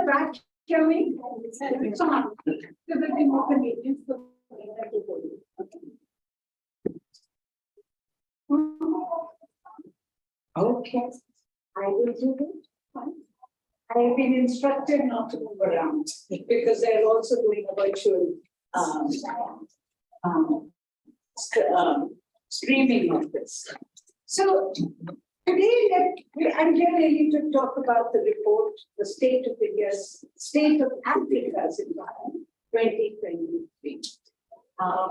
vacuuming. So there will be more convenience for everybody. Okay, I will do it. Fine. I have been instructed not to move around because they're also doing a virtual streaming of this. So today, I'm here really to talk about the report, the State of Africa's Environment 2023.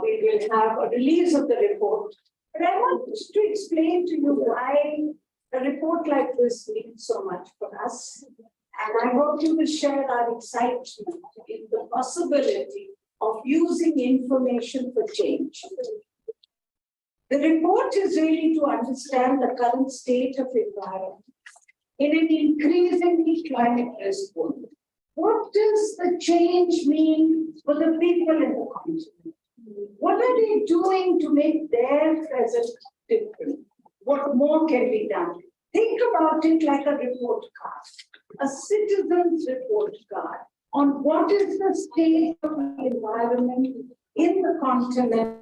We will have a release of the report, but I want to explain to you why a report like this means so much for us. And I hope you will share our excitement in the possibility of using information for change. The report is really to understand the current state of environment in an increasingly climate risk world. What does the change mean for the people in the continent? What are they doing to make their present different? What more can be done? Think about it like a report card, a citizen's report card on what is the state of the environment in the continent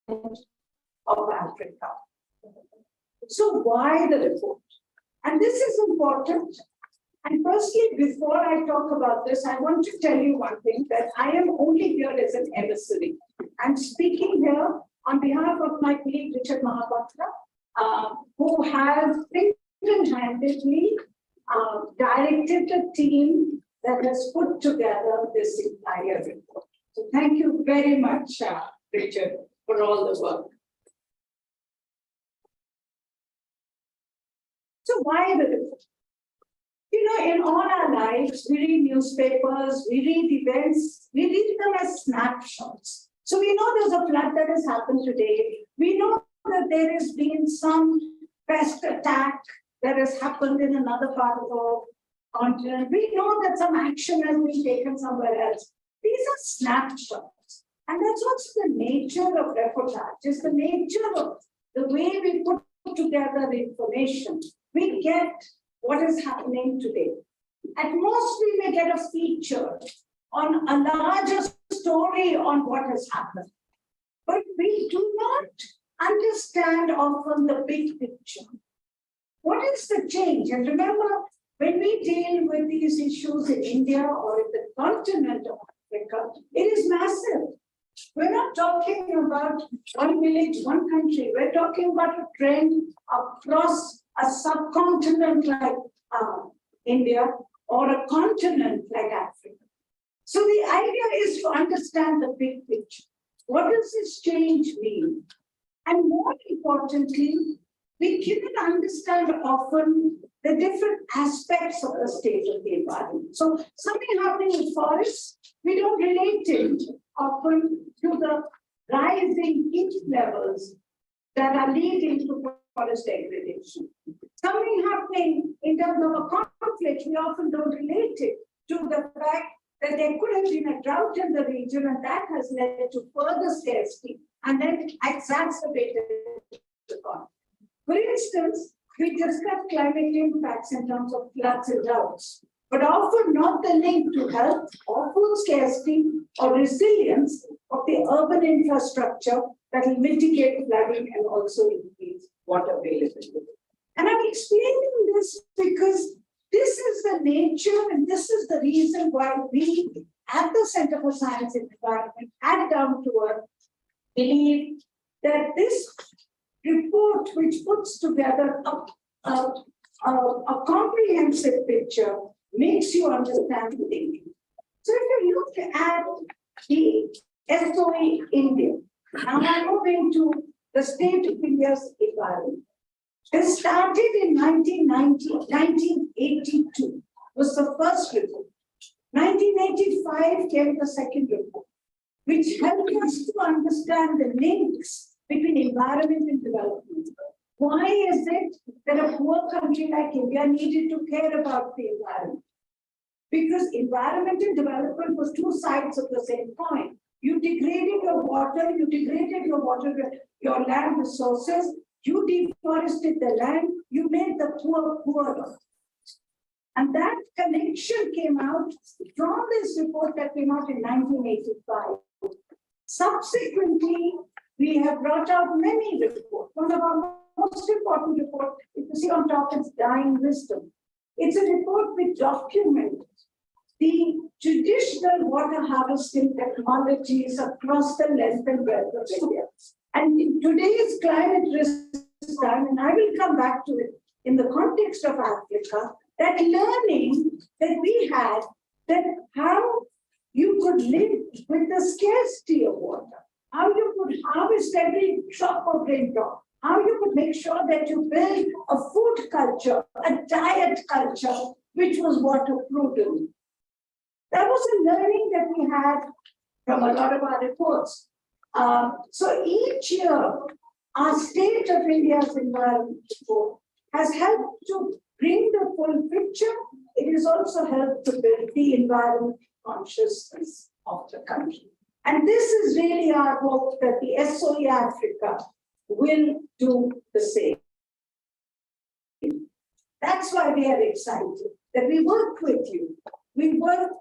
of Africa. So why the report? And this is important. And firstly, before I talk about this, I want to tell you one thing, that I am only here as an emissary. I'm speaking here on behalf of my colleague Richard Mahapatra, who has single-handedly directed a team that has put together this entire report. So thank you very much, Richard, for all the work. So why the report? You know, in all our lives, we read newspapers, we read events, we read them as snapshots. So we know there's a flood that has happened today. We know that there has been some pest attack that has happened in another part of the continent. We know that some action has been taken somewhere else. These are snapshots. And that's also the nature of reportage, is the nature of the way we put together information. We get what is happening today. At most, we may get a feature on a larger story on what has happened. But we do not understand often the big picture. What is the change? And remember, when we deal with these issues in India or in the continent of Africa, it is massive. We're not talking about one village, one country. We're talking about a trend across a subcontinent like India or a continent like Africa. So the idea is to understand the big picture. What does this change mean? And more importantly, we cannot understand often the different aspects of the state of the environment. So something happening in forests, we don't relate it often to the rising heat levels that are leading to forest degradation. Something happening in terms of a conflict, we often don't relate it to the fact that there could have been a drought in the region and that has led to further scarcity and then exacerbated the conflict. For instance, we discuss climate impacts in terms of floods and droughts, but often not the link to health or food scarcity or resilience of the urban infrastructure that will mitigate flooding and also increase water availability. And I'm explaining this because this is the nature and this is the reason why we at the Center for Science and Environment at Down to Earth believe that this report, which puts together a comprehensive picture, makes you understand the thinking. So if you look at the SOE India, now I'm moving to the state of India's environment. This started in 1982, was the first report. 1985 came the second report, which helped us to understand the links between environment and development. Why is it that a poor country like India needed to care about the environment? Because environment and development was two sides of the same coin. You degraded your water, your land resources, you deforested the land, you made the poor poorer. And that connection came out from this report that came out in 1985. Subsequently, we have brought out many reports. One of our most important reports, if you see on top, is Dying Wisdom. It's a report which documents the traditional water harvesting technologies across the length and breadth of India. And in today's climate risk time, and I will come back to it in the context of Africa, that learning that we had, that how you could live with the scarcity of water, how you could harvest every drop of raindrop, how you could make sure that you build a food culture, a diet culture, which was water prudent. That was a learning that we had from a lot of our reports. So each year, our State of India's Environment Report has helped to bring the full picture. It has also helped to build the environment consciousness of the country. And this is really our hope that the SOE Africa will do the same. That's why we are excited that we work with you. We work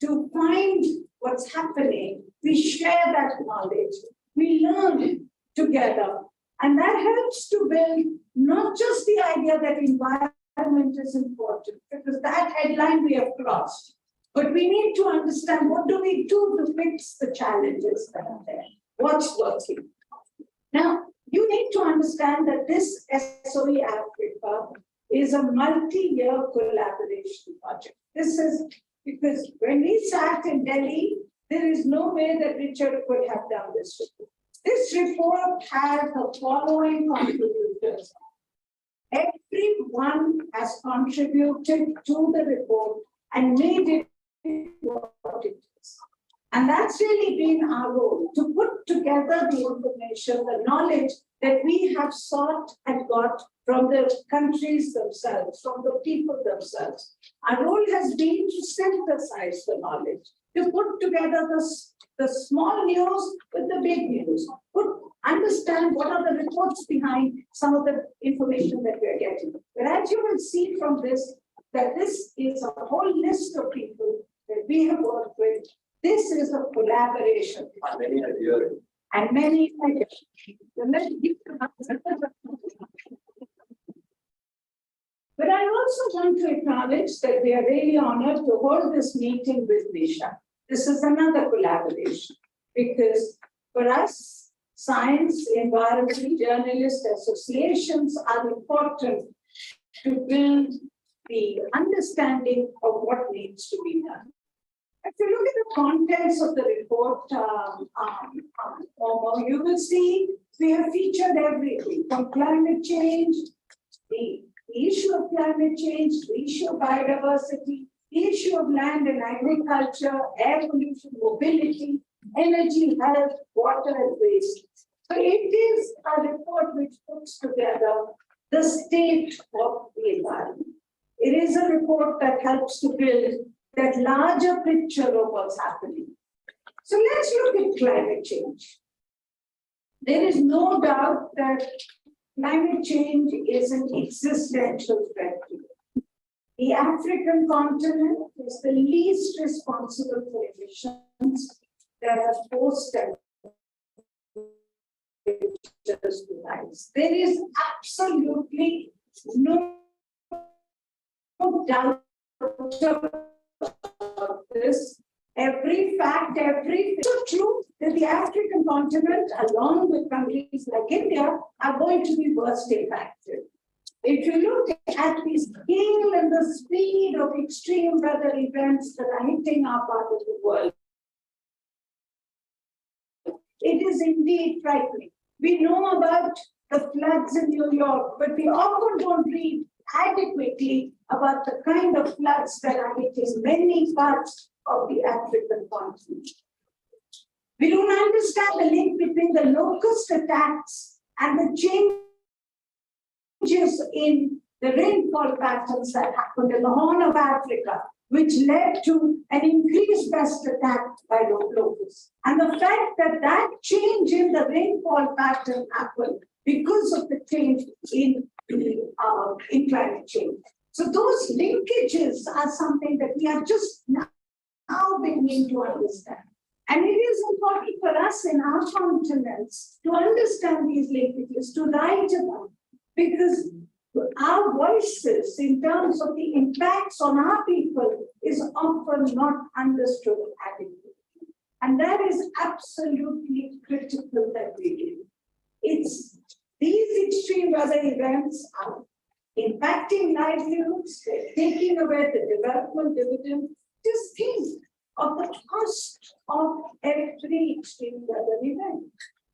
to find what's happening. We share that knowledge. We learn together. And that helps to build not just the idea that environment is important, because that headline we have crossed. But we need to understand, what do we do to fix the challenges that are there? What's working? Now, you need to understand that this SOE Africa is a multi-year collaboration project. This is because when we sat in Delhi, there is no way that Richard could have done this report. This report has the following contributors. Everyone has contributed to the report and made it what it is. And that's really been our role, to put together the information, the knowledge that we have sought and got from the countries themselves, from the people themselves. Our role has been to synthesize the knowledge, to put together the small news with the big news, understand what are the reports behind some of the information that we're getting. But as you will see from this, that this is a whole list of people that we have worked with. This is a collaboration. And many But I also want to acknowledge that we are really honored to hold this meeting with Nisha. This is another collaboration, because for us, science, environmental journalist associations are important to build the understanding of what needs to be done. If you look at the contents of the report, you will see we have featured everything from climate change, the issue of climate change, the issue of biodiversity, the issue of land and agriculture, air pollution, mobility, energy, health, water, and waste. So it is a report which puts together the state of the environment. It is a report that helps to build that larger picture of what's happening. So let's look at climate change. There is no doubt that climate change is an existential threat. The African continent is the least responsible for emissions that have posed temperatures to rise. There is absolutely no doubt about this. Every fact, so true that the African continent, along with countries like India, are going to be worst impacted. If you look at the scale and the speed of extreme weather events that are hitting our part of the world, it is indeed frightening. We know about the floods in New York, but we often don't read adequately about the kind of floods that are hitting many parts of the African continent. We don't understand the link between the locust attacks and the changes in the rainfall patterns that happened in the Horn of Africa, which led to an increased pest attack by locusts. And the fact that that change in the rainfall pattern happened because of the change in climate change. So those linkages are something that we are just now beginning to understand. And it is important for us in our continents to understand these linkages, to write about, because our voices in terms of the impacts on our people is often not understood adequately. And that is absolutely critical that we do. It's these extreme weather events are impacting livelihoods, they're taking away the development dividend. Just think of the cost of every extreme weather event.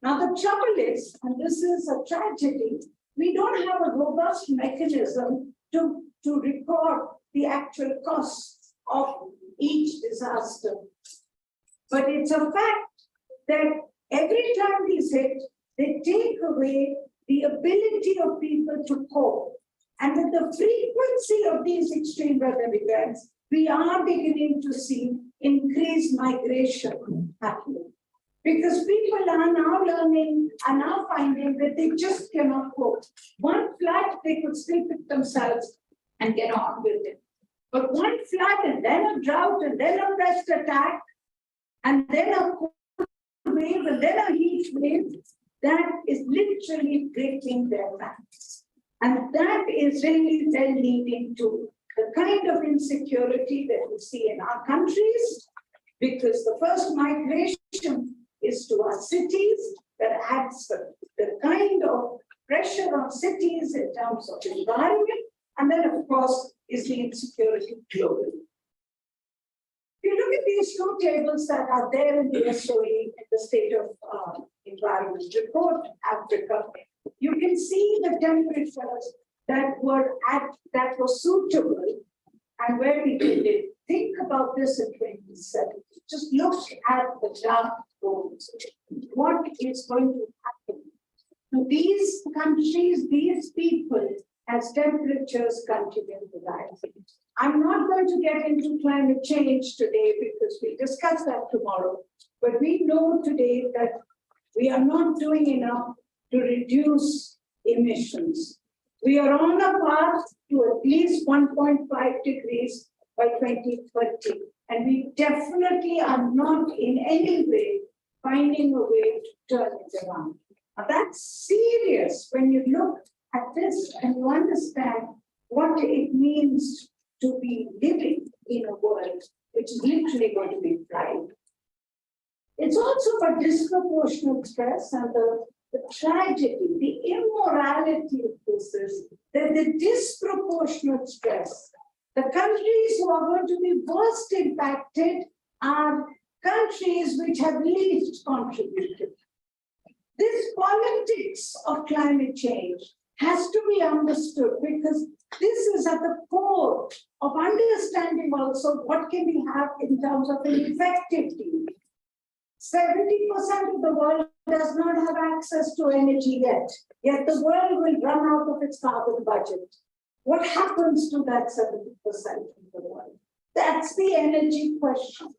Now the trouble is, and this is a tragedy, we don't have a robust mechanism to record the actual costs of each disaster. But it's a fact that every time these hit, they take away the ability of people to cope. And with the frequency of these extreme weather events, we are beginning to see increased migration happening. Because people are now learning, are now finding that they just cannot cope. One flood, they could still pick themselves and get on with it. But one flood, and then a drought, and then a pest attack, and then a cold wave, and then a heat wave, that is literally breaking their backs. And that is really then leading to the kind of insecurity that we see in our countries, because the first migration is to our cities that adds the kind of pressure on cities in terms of environment, and then of course is the insecurity globally. If you look at these two tables that are there in the SOE, in the State of Environment Report, Africa, you can see the temperatures that were suitable and where we did it. Think about this in 2070. Just look at the dark zones. What is going to happen to these countries, these people, as temperatures continue to rise? I'm not going to get into climate change today because we'll discuss that tomorrow. But we know today that we are not doing enough to reduce emissions. We are on a path to at least 1.5 degrees by 2030. And we definitely are not in any way finding a way to turn it around. Now that's serious when you look at this and you understand what it means to be living in a world which is literally going to be fried. It's also for disproportionate stress, and the tragedy, the immorality of this is that the disproportionate stress, the countries who are going to be most impacted are countries which have least contributed. This politics of climate change has to be understood, because this is at the core of understanding also what can we have in terms of an effective deal. 70% of the world does not have access to energy yet the world will run out of its carbon budget. What happens to that 70% of the world? That's the energy question.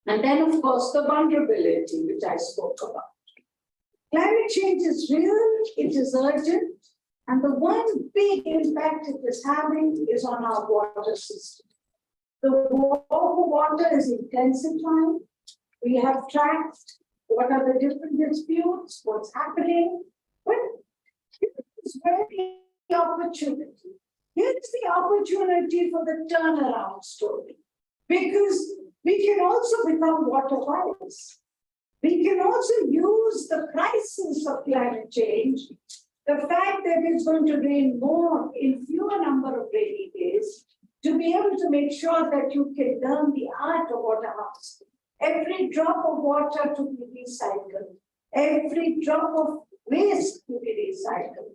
And then, of course, the vulnerability, which I spoke about. Climate change is real, it is urgent, and the one big impact it is having is on our water system. The war for water is intensifying. We have tracked what are the different disputes, what's happening. But here's where the opportunity. Here's the opportunity for the turnaround story. Because we can also become water wise. We can also use the crisis of climate change, the fact that it's going to rain more in fewer number of rainy days, to be able to make sure that you can learn the art of water harvesting. Every drop of water to be recycled, every drop of waste to be recycled.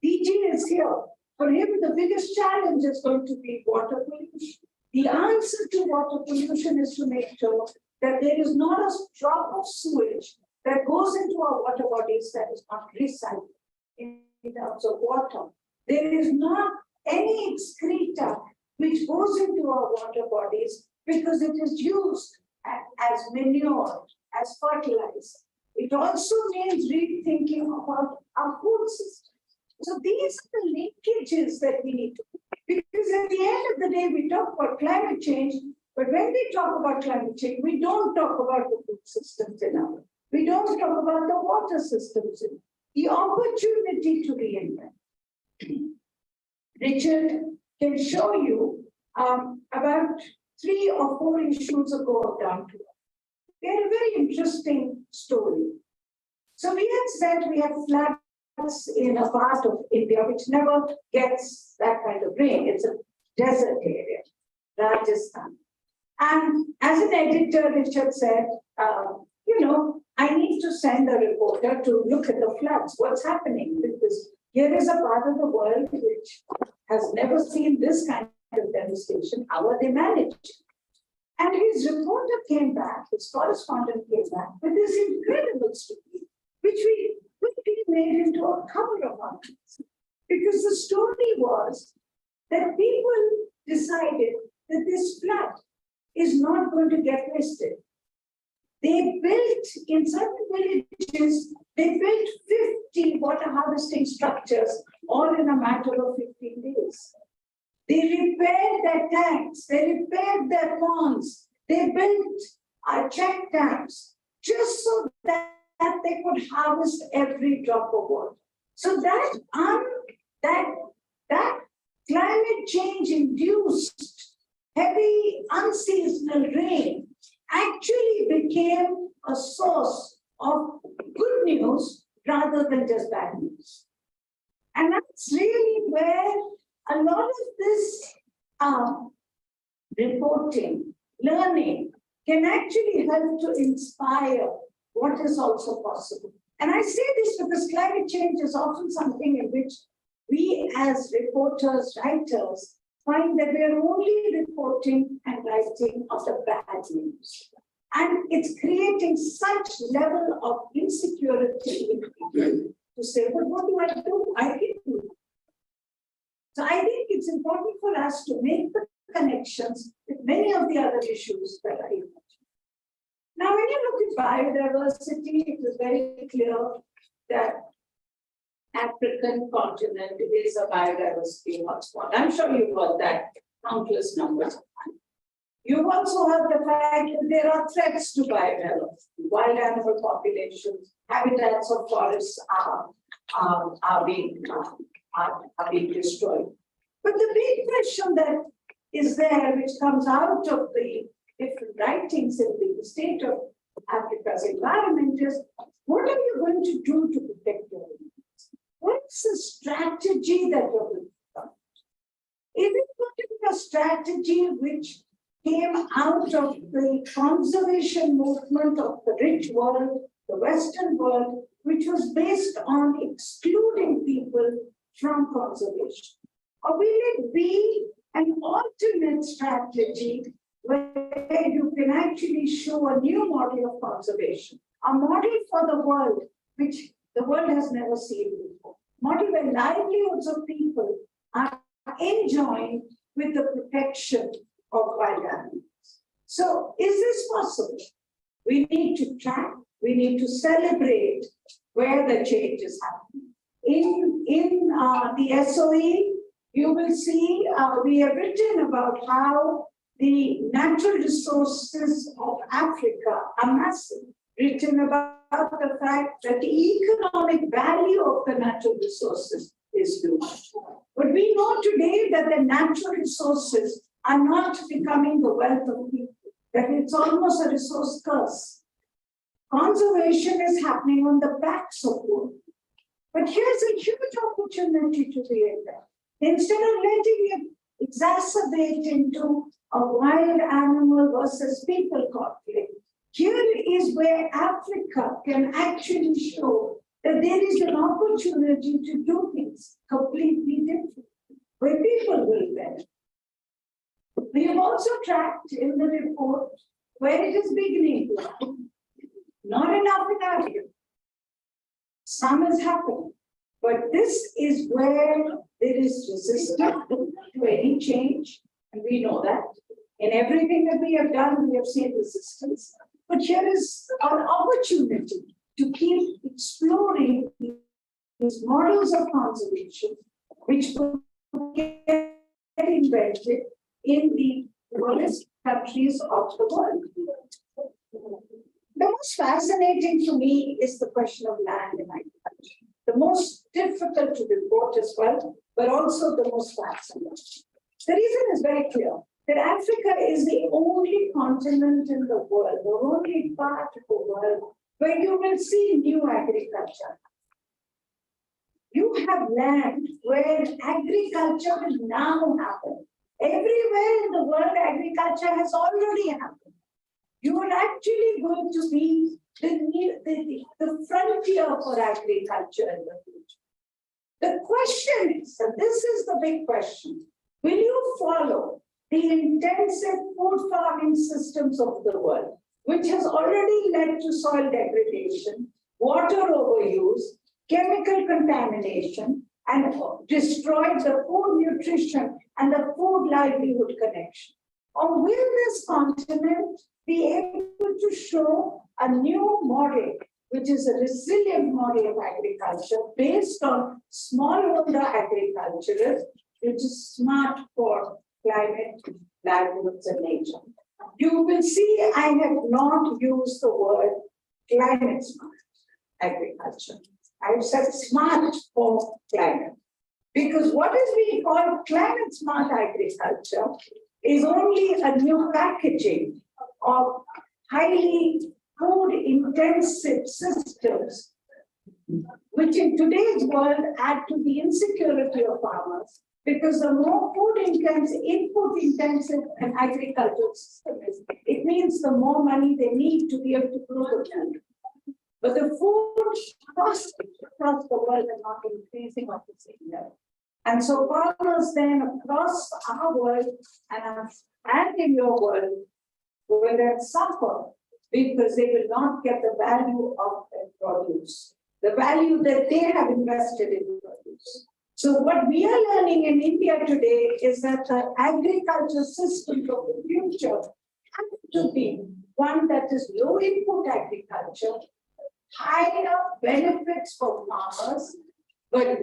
DG is here. For him, the biggest challenge is going to be water pollution. The answer to water pollution is to make sure that there is not a drop of sewage that goes into our water bodies that is not recycled in terms of water. There is not any excreta which goes into our water bodies because it is used as manure, as fertilizer. It also means rethinking about our food system. So these are the linkages that we need to, because at the end of the day, we talk about climate change, but when we talk about climate change, we don't talk about the food systems enough. We don't talk about the water systems enough. The opportunity to reinvent. Richard can show you about 3 or 4 issues ago down to. They are a very interesting story. So we had said we have floods in a part of India which never gets that kind of rain. It's a desert area, Rajasthan. And as an editor, Richard said, I need to send a reporter to look at the floods, what's happening, because here is a part of the world which has never seen this kind of devastation. How are they managed? And his reporter came back, his correspondent came back with this incredible story, which we quickly made into a cover of our piece. Because the story was that people decided that this flood is not going to get wasted. They built, in certain villages, they built 50 water harvesting structures, all in a matter of 15 days. They repaired their tanks, they repaired their ponds, they built check dams, just so that they could harvest every drop of water. So that climate change induced heavy unseasonal rain actually became a source of good news rather than just bad news. And that's really where a lot of this reporting, learning can actually help to inspire what is also possible. And I say this because climate change is often something in which we as reporters, writers, find that we are only reporting and writing of the bad news. And it's creating such level of insecurity in people to say, but what do I do? I can do it. So I think it's important for us to make the connections with many of the other issues that I mentioned. Now, when you look at biodiversity, it is very clear that African continent is a biodiversity hotspot. I'm sure you've heard that countless numbers of times. You've also heard the fact that there are threats to biodiversity. Wild animal populations, habitats of forests are being destroyed. But the big question that is there, which comes out of the different writings in the state of Africa's environment, is what are you going to do to protect your environment? What's the strategy that you're going to adopt? Is it going to be a strategy which came out of the conservation movement of the rich world, the Western world, which was based on excluding people from conservation? Or will it be an alternate strategy where you can actually show a new model of conservation, a model for the world which the world has never seen before, model where livelihoods of people are enjoined with the protection of wild animals? So is this possible? We need to track, we need to celebrate where the change is happening. In the SOE, you will see we have written about how the natural resources of Africa are massive. Written about the fact that the economic value of the natural resources is huge. But we know today that the natural resources are not becoming the wealth of people, that it's almost a resource curse. Conservation is happening on the backs of poor. But here's a huge opportunity to reinvent. Instead of letting it exacerbate into a wild animal versus people conflict, here is where Africa can actually show that there is an opportunity to do things completely different, where people will benefit. We have also tracked in the report where it is beginning to happen. Not enough in Africa. Some is happening, but this is where there is resistance to any change, and we know that. In everything that we have done, we have seen resistance. But here is an opportunity to keep exploring these models of conservation, which will get invented in the poorest countries of the world. The most fascinating to me is the question of land and agriculture. The most difficult to report as well, but also the most fascinating. The reason is very clear, that Africa is the only continent in the world, the only part of the world where you will see new agriculture. You have land where agriculture will now happen. Everywhere in the world, agriculture has already happened. You are actually going to be the frontier for agriculture in the future. The question is, and this is the big question, will you follow the intensive food farming systems of the world, which has already led to soil degradation, water overuse, chemical contamination, and destroyed the food nutrition and the food livelihood connection? Or will this continent be able to show a new model, which is a resilient model of agriculture based on smallholder agriculture, which is smart for climate, livelihoods, and nature? You will see I have not used the word climate smart agriculture. I've said smart for climate. Because what is being called climate smart agriculture is only a new packaging of highly food intensive systems, which in today's world add to the insecurity of farmers, because the more input intensive an agricultural system is, it means the more money they need to be able to grow the food. But the food costs across the world are not increasing at the same level. And so farmers then across our world and in your world will then suffer because they will not get the value of their produce, the value that they have invested in produce. So what we are learning in India today is that the agriculture system of the future has to be one that is low input agriculture, higher benefits for farmers, but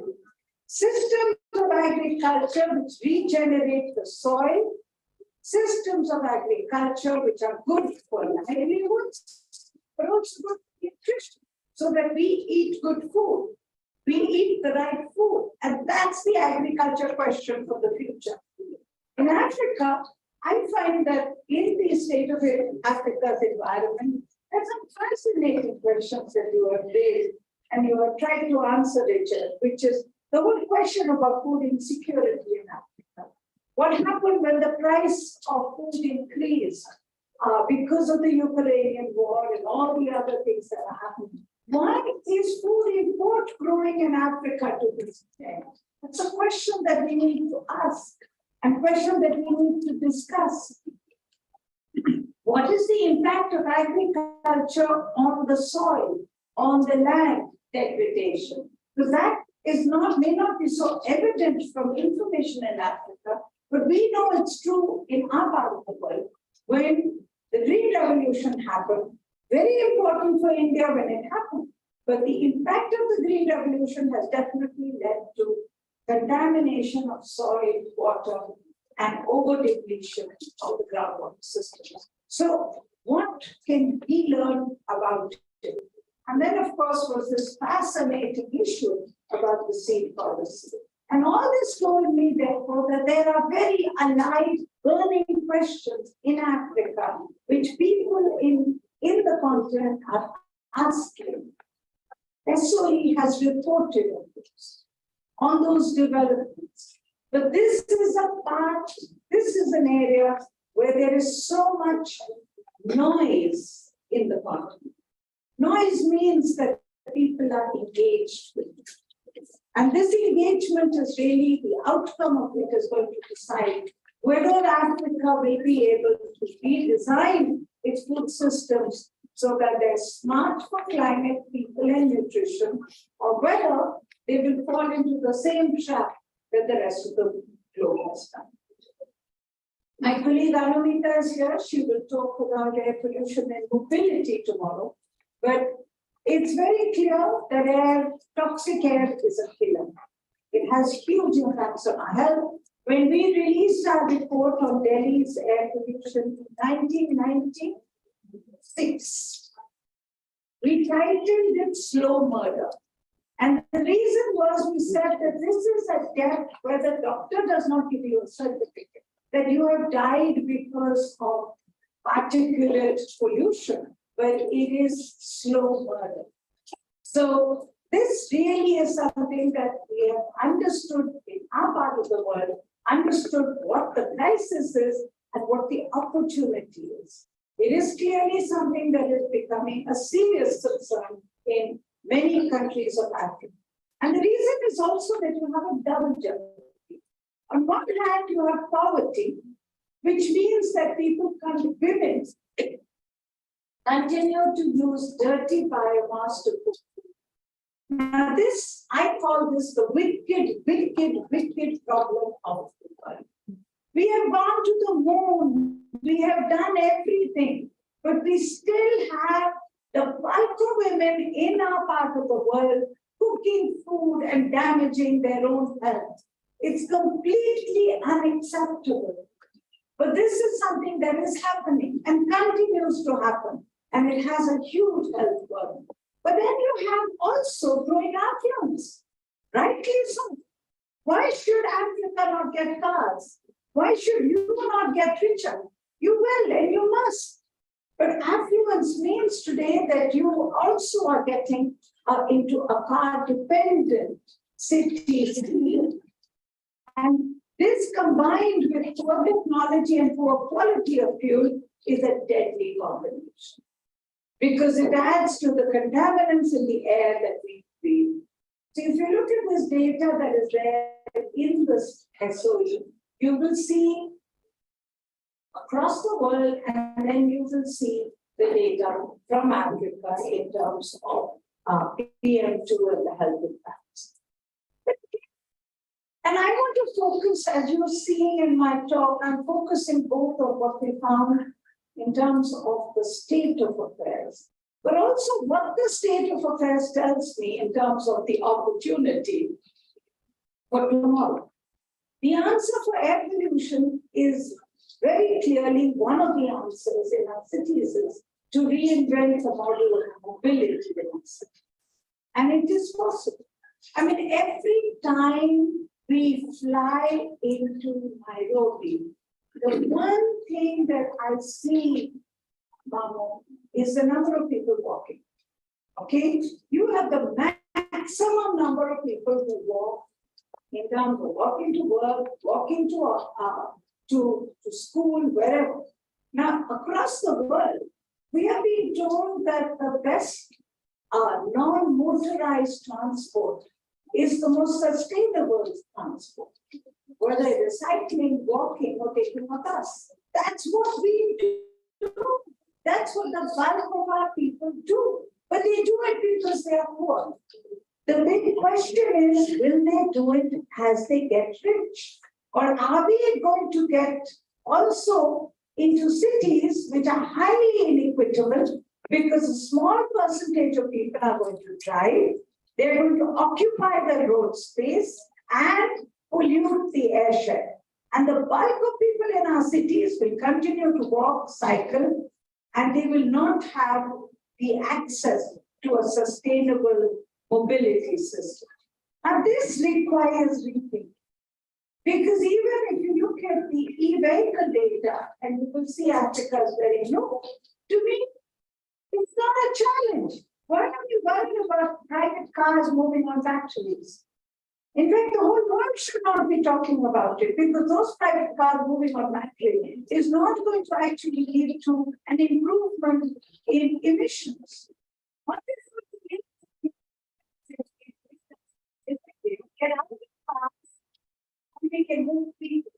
systems of agriculture which regenerate the soil, systems of agriculture which are good for livelihoods, but also good for nutrition, so that we eat good food, we eat the right food, and that's the agriculture question for the future. In Africa, I find that in the state of Africa's environment, there's some fascinating questions that you have raised, and you have tried to answer, Richard, which is the whole question about food insecurity in Africa. What happened when the price of food increased because of the Ukrainian war and all the other things that are happening? Why is food import growing in Africa to this extent? It's a question that we need to ask and a question that we need to discuss. What is the impact of agriculture on the soil, on the land degradation? Because that may not be so evident from information in Africa, but we know it's true in our part of the world. When the Green Revolution happened, very important for India when it happened, but the impact of the Green Revolution has definitely led to contamination of soil, water, and over-depletion of the groundwater systems. So what can we learn about it? And then, of course, was this fascinating issue about the seed policy. And all this told me, therefore, that there are very alive, burning questions in Africa, which people in the continent are asking. SOE has reported on this, on those developments. But this is an area where there is so much noise in the continent. Noise means that people are engaged with it. And this engagement is really the outcome of it is going to decide whether Africa will be able to redesign its food systems so that they're smart for climate, people, and nutrition, or whether they will fall into the same trap that the rest of the globe has done. My colleague Anumita is here. She will talk about air pollution and mobility tomorrow. But It's very clear that toxic air is a killer. It has huge impacts on our health. When we released our report on Delhi's air pollution in 1996, we titled it Slow Murder. And the reason was we said that this is a death where the doctor does not give you a certificate that you have died because of particulate pollution, but it is slow murder. So this really is something that we have understood in our part of the world, understood what the crisis is and what the opportunity is. It is clearly something that is becoming a serious concern in many countries of Africa. And the reason is also that you have a double jeopardy. On one hand, you have poverty, which means that people women continue to use dirty biomass to cook. Now this, I call this the wicked problem of the world. We have gone to the moon, we have done everything, but we still have the bulk of women in our part of the world cooking food and damaging their own health. It's completely unacceptable. But this is something that is happening and continues to happen, and it has a huge health burden. But then you have also growing affluence, rightly so. Why should Africa not get cars? Why should you not get richer? You will and you must. But affluence means today that you also are getting into a car-dependent city. And this combined with poor technology and poor quality of fuel is a deadly combination. Because it adds to the contaminants in the air that we breathe. So if you look at this data that is there in this SOE, you will see across the world, and then you will see the data from Africa in terms of PM2 and the health impacts. And I want to focus, as you're seeing in my talk, I'm focusing both on what we found in terms of the state of affairs, but also what the state of affairs tells me in terms of the opportunity for tomorrow. The answer for air pollution is very clearly one of the answers in our cities is to reinvent the model of mobility in our cities. And it is possible. I mean, every time we fly into Nairobi, the one thing that I see, Mamo, is the number of people walking. Okay? You have the maximum number of people who walk in terms of walking to work, walking to school, wherever. Now, across the world, we have been told that the best non-motorized transport is the most sustainable transport, whether it is cycling, walking, or taking a bus. That's what we do. That's what the bulk of our people do. But they do it because they are poor. The big question is, will they do it as they get rich? Or are we going to get also into cities which are highly inequitable because a small percentage of people are going to drive, they're going to occupy the road space and pollute the air share. And the bulk of people in our cities will continue to walk, cycle, and they will not have the access to a sustainable mobility system. And this requires rethinking. Because even if you look at the e-vehicle data, and you will see Africa is very low, to me, it's not a challenge. Why are you worrying about private cars moving on batteries? In fact, the whole world should not be talking about it, because those private cars moving on battery is not going to actually lead to an improvement in emissions. What is going to get out of the car, we can move people,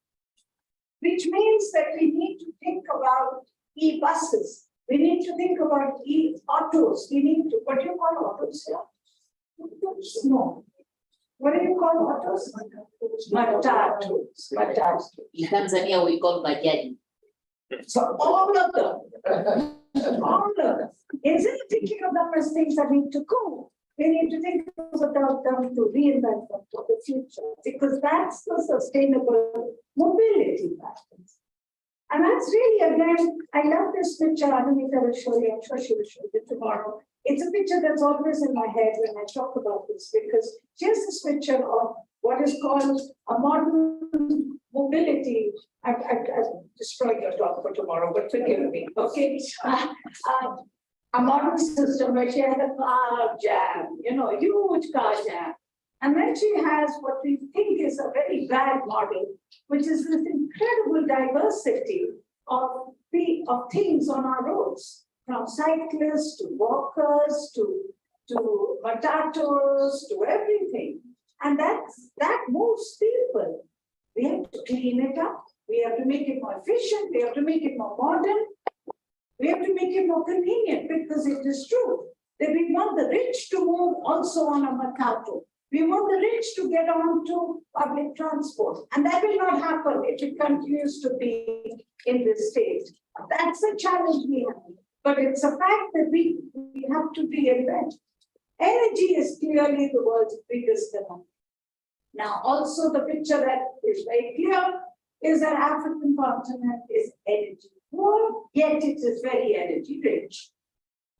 which means that we need to think about e-buses. We need to think about e-autos. We need to, what do you call autos here? No. What do you call autos? Matatus. In Tanzania, we call bajaji. So all of them, all of them, instead of thinking of them as things that need to go, we need to think about them to reinvent them for the future, because that's the sustainable mobility patterns. And that's really, again, I love this picture. Anamita will show you, I'm sure she will show you tomorrow. It's a picture that's always in my head when I talk about this, because here's this picture of what is called a modern mobility. I've destroyed your talk for tomorrow, but forgive me, okay? A modern system where she has a car jam, a huge car jam. And then she has what we think is a very bad model, which is this incredible diversity of things on our roads, from cyclists to walkers to matatos to everything. And that moves people. We have to clean it up. We have to make it more efficient. We have to make it more modern. We have to make it more convenient, because it is true that we want the rich to move also on a matato. We want the rich to get on to public transport, and that will not happen if it continues to be in this state. That's a challenge we have, but it's a fact that we have to reinvent. Energy is clearly the world's biggest demand. Now, also the picture that is very clear is that African continent is energy poor, yet it is very energy rich.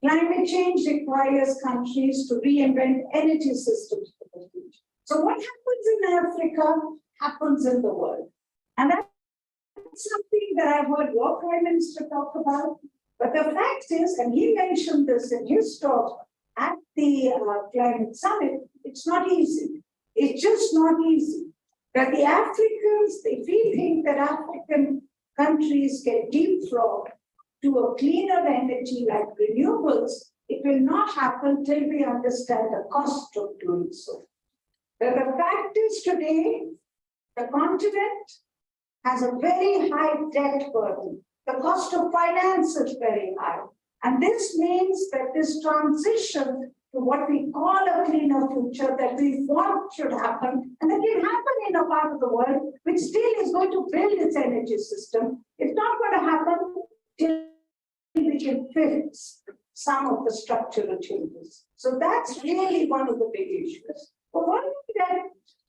Climate change requires countries to reinvent energy systems for the future. So what happens in Africa happens in the world. And that's something that I've heard your Prime Minister talk about. But the fact is, and he mentioned this in his talk at the climate summit, it's not easy. It's just not easy. That the Africans, if we think that African countries can leapfrog to a cleaner energy like renewables, it will not happen till we understand the cost of doing so. But the fact is today, the continent has a very high debt burden. The cost of finance is very high. And this means that this transition to what we call a cleaner future that we want should happen, and that can happen in a part of the world which still is going to build its energy system. It's not going to happen till we can fix some of the structural changes. So that's really one of the big issues. But one thing that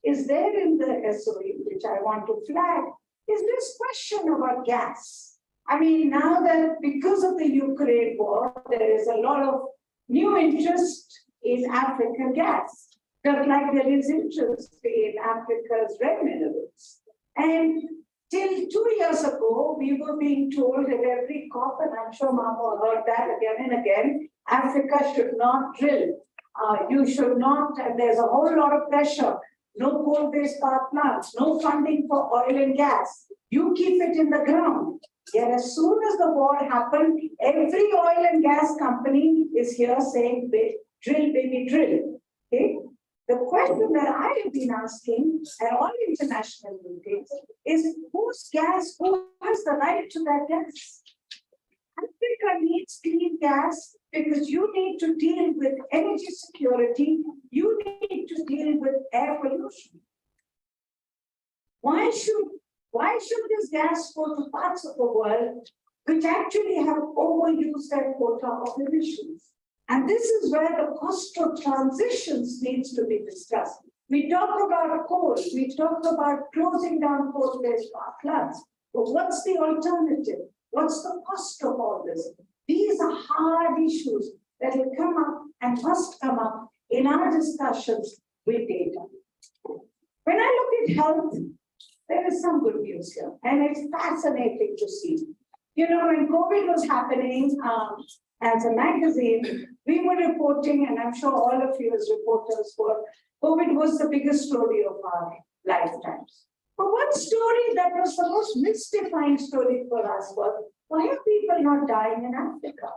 is there in the SOE, which I want to flag, is this question about gas. I mean, now that because of the Ukraine war, there is a lot of new interest in African gas, just like there is interest in Africa's red minerals. And till 2 years ago, we were being told at every COP, and I'm sure Mama heard that again and again, Africa should not drill. You should not, and there's a whole lot of pressure. No coal-based power plants, no funding for oil and gas. You keep it in the ground. Yet as soon as the war happened, every oil and gas company is here saying, drill, baby, drill. Okay? The question that I have been asking at all international meetings is whose gas, who has the right to that gas? Africa needs clean gas because you need to deal with energy security, you need to deal with air pollution. Why should this gas go to parts of the world which actually have overused their quota of emissions? And this is where the cost of transitions needs to be discussed. We talk about coal, we talk about closing down coal-based power plants, but what's the alternative? What's the cost of all this? These are hard issues that will come up and must come up in our discussions with data. When I look at health, there is some good news here, and it's fascinating to see. You know, when COVID was happening, as a magazine, we were reporting, and I'm sure all of you as reporters were, COVID was the biggest story of our lifetimes. But one story that was the most mystifying story for us was, why are people not dying in Africa?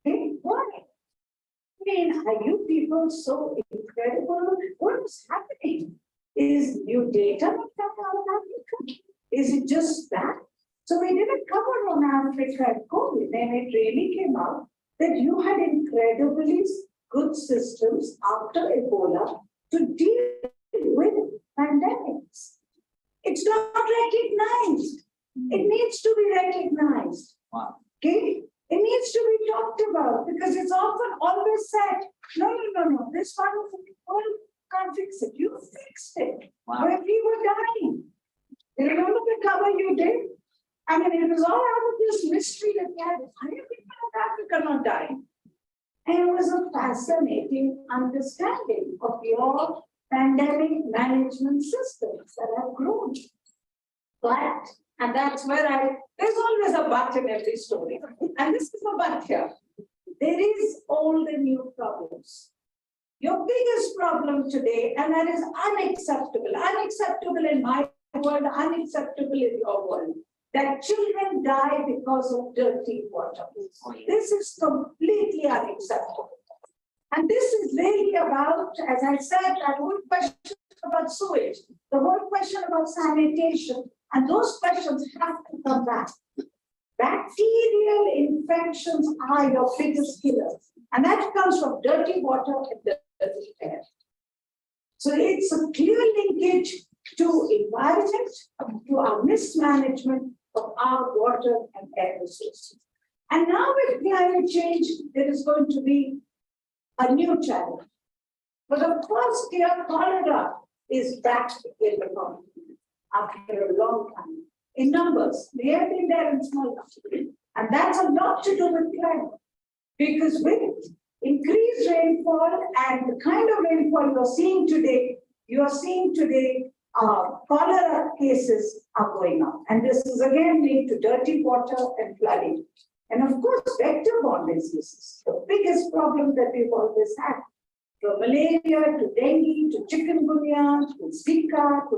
Okay, why? I mean, are you people so incredible? What is happening? Is new data not coming out of Africa? Is it just that? So we did a cover on Africa and COVID, and it really came out that you had incredibly good systems after Ebola to deal with pandemics. It's not recognized. It needs to be recognized. Wow. Okay? It needs to be talked about because it's often always said, no, this part of the world can't fix it. You fixed it. Wow. When we were dying. You remember the cover you did? I mean, it was all out of this mystery that we had. Why are people of Africa not dying? And it was a fascinating understanding of your pandemic management systems that have grown. But, and that's where there's always a but in every story. And this is a but here. There is all the new problems. Your biggest problem today, and that is unacceptable in my world, unacceptable in your world, that children die because of dirty water. This is completely unacceptable. And this is really about, as I said, that whole question about sewage, the whole question about sanitation, and those questions have to come back. Bacterial infections are your biggest killers, and that comes from dirty water and dirty air. So it's a clear linkage to environment, to our mismanagement of our water and air resources. And now with climate change, there is going to be a new challenge. For the first year, cholera is back in the continent after a long time. In numbers, they have been there in small numbers. And that's a lot to do with climate. Because with increased rainfall and the kind of rainfall you're seeing today, cholera cases are going up. And this is again linked to dirty water and flooding. And of course, vector-borne diseases, the biggest problem that we've always had. From malaria to dengue to chikungunya to Zika to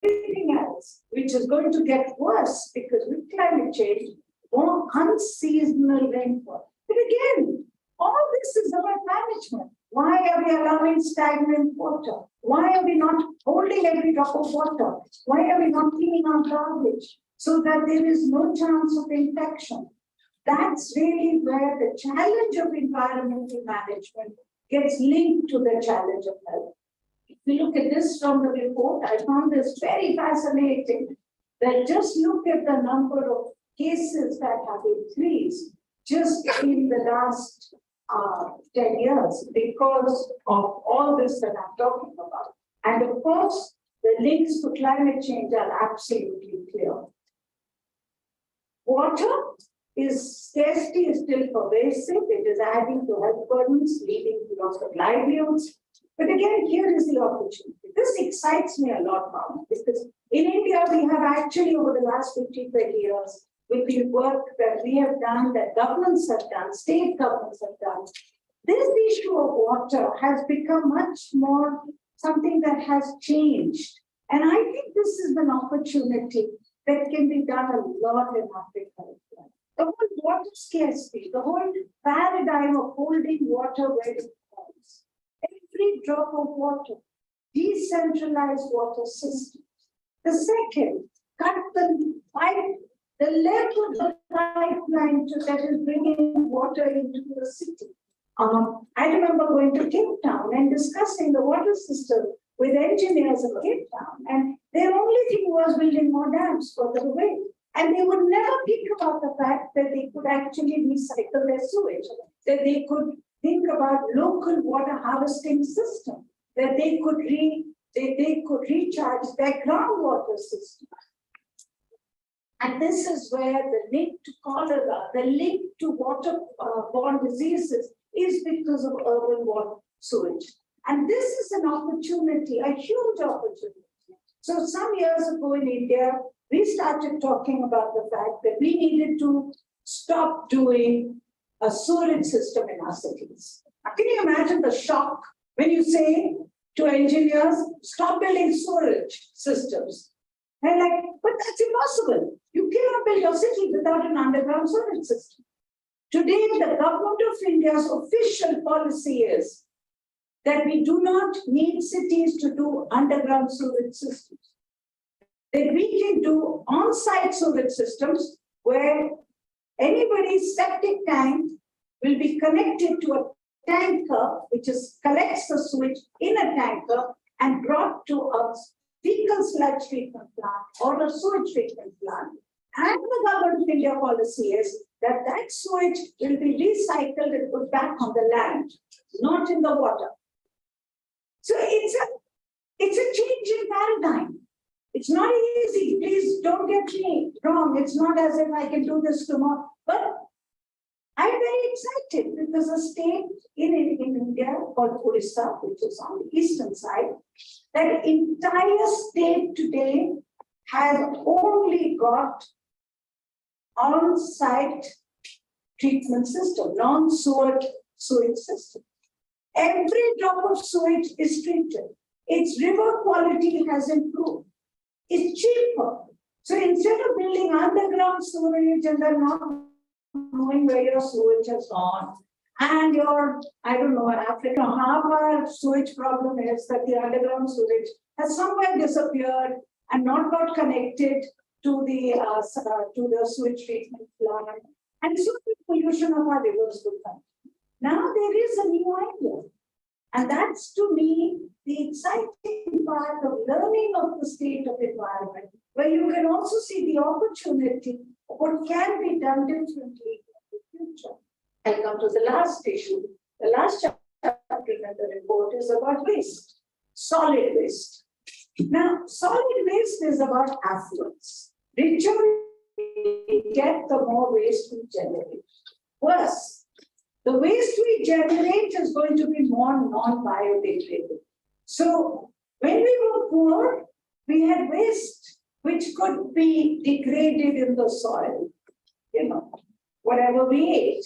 everything else, which is going to get worse because with climate change, more unseasonal rainfall. But again, all this is about management. Why are we allowing stagnant water? Why are we not holding every drop of water? Why are we not cleaning our garbage so that there is no chance of infection? That's really where the challenge of environmental management gets linked to the challenge of health. If you look at this from the report, I found this very fascinating. That just look at the number of cases that have increased just in the last 10 years because of all this that I'm talking about. And of course, the links to climate change are absolutely clear. Water scarcity is still pervasive. It is adding to health burdens, leading to loss of livelihoods. But again, here is the opportunity. This excites me a lot, Mom, because in India, we have actually over the last 50, 20 years, with the work that we have done, that governments have done, state governments have done, this issue of water has become much more something that has changed. And I think this is an opportunity that can be done a lot in Africa. The whole water scarcity, the whole paradigm of holding water where it belongs. Every drop of water, decentralized water systems. The second, cut the length of the pipeline that is bringing water into the city. I remember going to Cape Town and discussing the water system with engineers in Cape Town, and their only thing was building more dams further away. And they would never think about the fact that they could actually recycle their sewage, that they could think about local water harvesting system, that they could recharge their groundwater system. And this is where the link to cholera, the link to water-borne diseases is because of urban water sewage. And this is an opportunity, a huge opportunity. So some years ago in India, we started talking about the fact that we needed to stop doing a sewerage system in our cities. Now, can you imagine the shock when you say to engineers, stop building sewerage systems? They're like, but that's impossible. You cannot build a city without an underground sewerage system. Today, the government of India's official policy is that we do not need cities to do underground sewage systems. That we can do on-site sewage systems where anybody's septic tank will be connected to a tanker, which collects the sewage in a tanker and brought to a fecal sludge treatment plant or a sewage treatment plant. And the Government of India policy is that that sewage will be recycled and put back on the land, not in the water. So it's a change in paradigm. It's not easy. Please don't get me wrong. It's not as if I can do this tomorrow. But I'm very excited because a state in India called Odisha, which is on the eastern side, that entire state today has only got on-site treatment system, non-sewage sewage system. Every drop of sewage is treated. Its river quality has improved. It's cheaper. So instead of building underground sewage and then not knowing where your sewage has gone, and your, I don't know, Africa, half our sewage problem is that the underground sewage has somewhere disappeared and not got connected to the sewage treatment plant, and so the pollution of our rivers will come. Now there is a new idea, and that's to me the exciting part of learning of the state of environment, where you can also see the opportunity of what can be done differently in the future. I'll come to the last issue. The last chapter in the report is about waste, solid waste. Now, solid waste is about affluence. Richer we get, the more waste we generate. Worse, the waste we generate is going to be more non-biodegradable. So, when we were poor, we had waste which could be degraded in the soil, whatever we ate.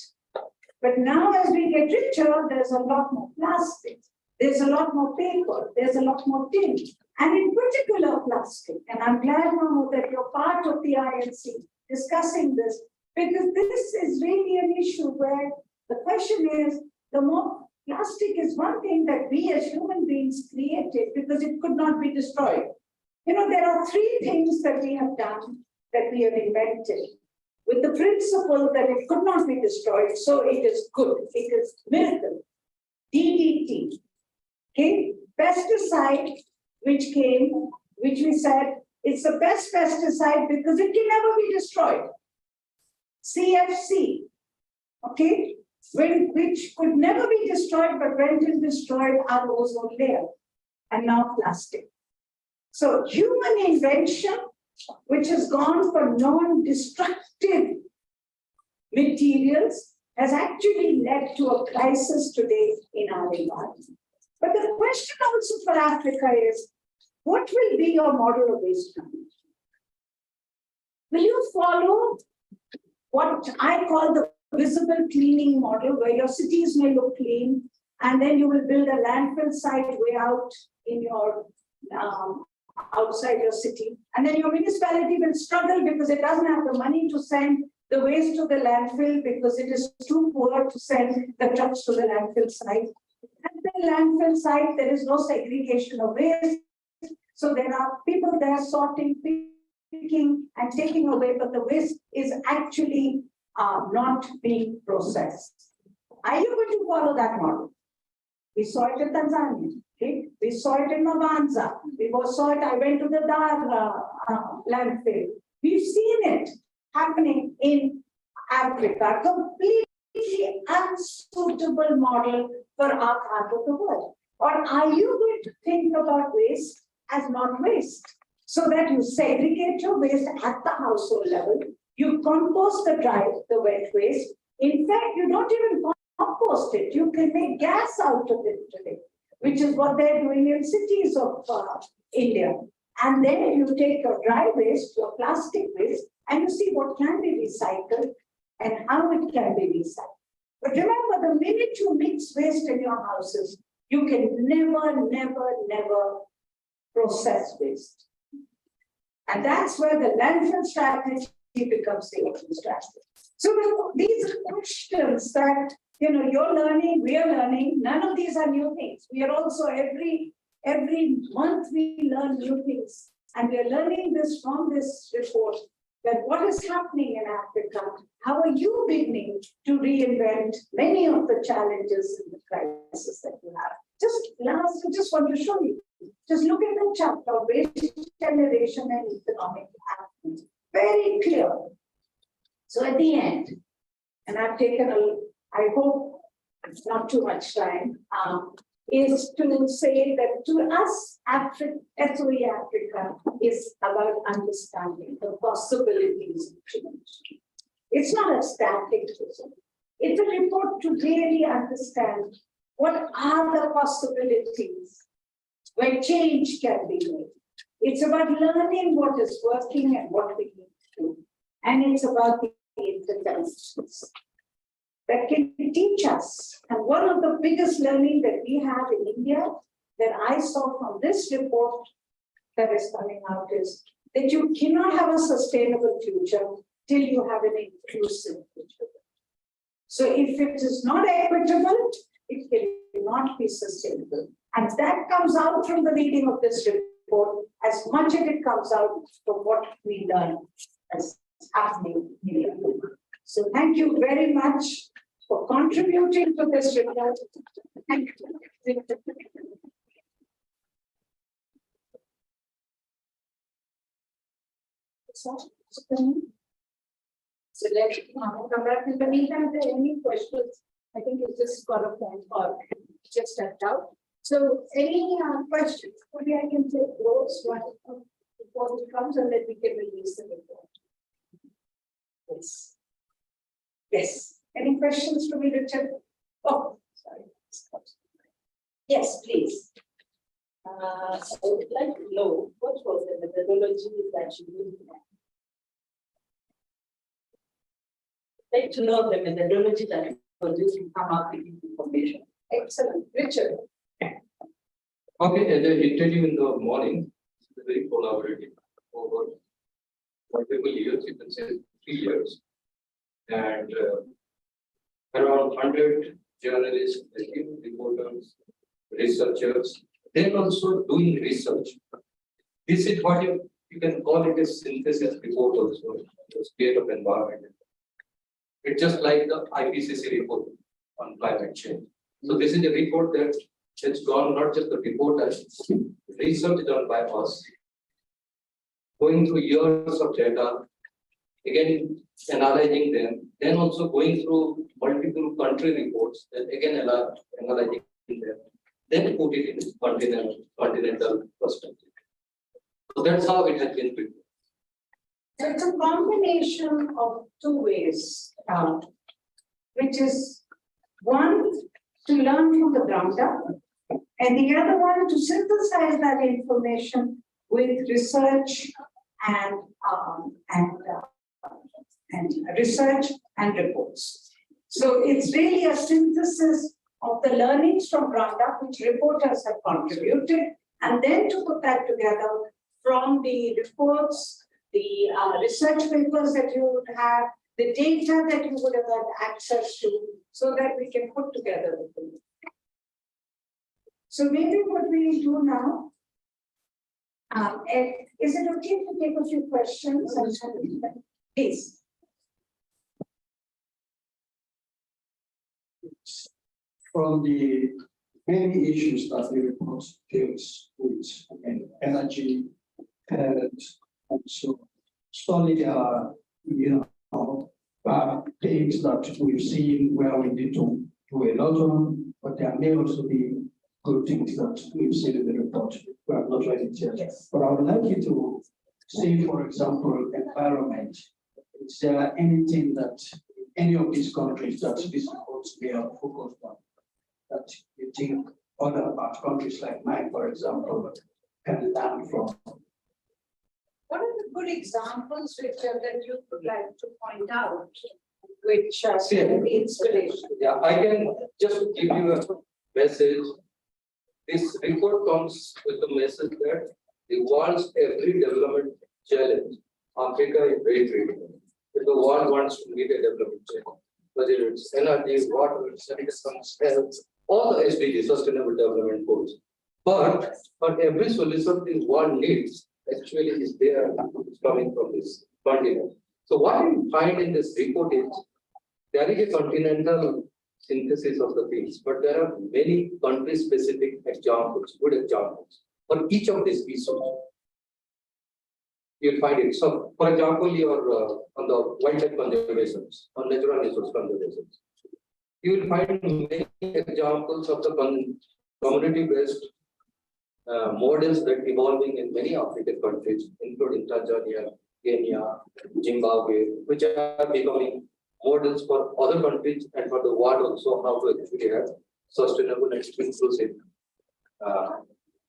But now as we get richer, there's a lot more plastic, there's a lot more paper, there's a lot more tin, and in particular plastic. And I'm glad, Mahmood, that you're part of the INC discussing this, because this is really an issue where the question is, the more plastic is one thing that we as human beings created because it could not be destroyed. There are three things that we have done, that we have invented, with the principle that it could not be destroyed, so it is good, it is miracle. DDT, okay? Pesticide, which we said, it's the best pesticide because it can never be destroyed. CFC, okay? Which could never be destroyed, but when it is destroyed, our ozone layer. And now plastic. So human invention, which has gone for non-destructive materials, has actually led to a crisis today in our environment. But the question also for Africa is, what will be your model of waste management? Will you follow what I call the visible cleaning model, where your cities may look clean, and then you will build a landfill site way out in your outside your city, and then your municipality will struggle because it doesn't have the money to send the waste to the landfill because it is too poor to send the trucks to the landfill site. At the landfill site, there is no segregation of waste, so there are people there sorting, picking, and taking away, but the waste is actually not being processed. Are you going to follow that model? We saw it in Tanzania. Okay? We saw it in Mavanza. We saw it, I went to the Dar landfill. We've seen it happening in Africa, completely unsuitable model for our part of the world. Or are you going to think about waste as not waste? So that you segregate your waste at the household level, you compost the wet waste. In fact, you don't even compost it. You can make gas out of it today, which is what they're doing in cities of India. And then you take your dry waste, your plastic waste, and you see what can be recycled and how it can be recycled. But remember, the minute you mix waste in your houses, you can never process waste. And that's where the landfill strategy becomes the open strategy. So these are questions that you're learning, we are learning. None of these are new things. We are also every month we learn new things. And we are learning this from this report, that what is happening in Africa, how are you beginning to reinvent many of the challenges and the crises that you have? I just want to show you Just look at the chapter, waste generation and economic activity. Very clear. So at the end, and I've taken I hope it's not too much time, is to say that to us, SOE Africa is about understanding the possibilities of change. It's not a static vision. It's a report to really understand what are the possibilities where change can be made. It's about learning what is working and what we need to do. And it's about the interventions that can teach us. And one of the biggest learning that we have in India that I saw from this report that is coming out is that you cannot have a sustainable future till you have an inclusive future. So if it is not equitable, it cannot be sustainable. And that comes out from the reading of this report as much as it comes out from what we learn as happening here. So thank you very much for contributing to this report. Thank you. So let's come back. In the meantime, if there are any questions, I think you just got a phone call, just stepped out. So any questions? Maybe I can take those one before it comes and then we can release the report. Yes. Yes. Any questions to me, Richard? Oh, sorry. Yes, please. I would like to know what was the methodology that you used. I'd like to know the methodology that you used to come up with information. Excellent. Richard. Okay, the interview in the morning is very collaborative over multiple years, you can say 3 years, and around 100 journalists, reporters, researchers, then also doing research. This is what you can call it a synthesis report also, the state of environment. It's just like the IPCC report on climate change. So this is a report that it's gone, not just the report, as research done by us, going through years of data, again analyzing them, then also going through multiple country reports, then again analyzing them, then put it in continental perspective. So that's how it has been prepared. So it's a combination of two ways, which is one, to learn from the ground up, and the other one to synthesize that information with research and research and reports. So it's really a synthesis of the learnings from ground up, which reporters have contributed, and then to put that together from the reports, the research papers that you would have, the data that you would have had access to, so that we can put together the thing. So maybe what we do now, is it okay to take a few questions? Please. From the many issues that the report deals with, energy, and so solid, things that we've seen where we need to do a lot on, but there may also be good things that we've seen in the report. We have not read it yet. Yes. But I would like you to see, for example, environment. Is there anything that any of these countries that these reports may have focused on that you think other countries like mine, for example, can learn from? What are the good examples, Richard, that you would like to point out, which are the inspiration? Yeah, I can just give you a message. This report comes with the message that the world's every development challenge, Africa is very critical. If the world wants to meet a development challenge, whether it's energy, water, sanitation, health, all the SDGs, Sustainable Development Goals. But for every solution the world needs, actually is there, it's coming from this continent. So what we find in this report is there is a continental synthesis of the things, but there are many country-specific examples, good examples. for each of these species. You'll find it. So, for example, you're on the wildlife conservations, on natural resource conservations. You will find many examples of the community-based models that evolving in many African countries, including Tanzania, Kenya, Zimbabwe, which are becoming models for other countries and for the world also how to actually have sustainable and inclusive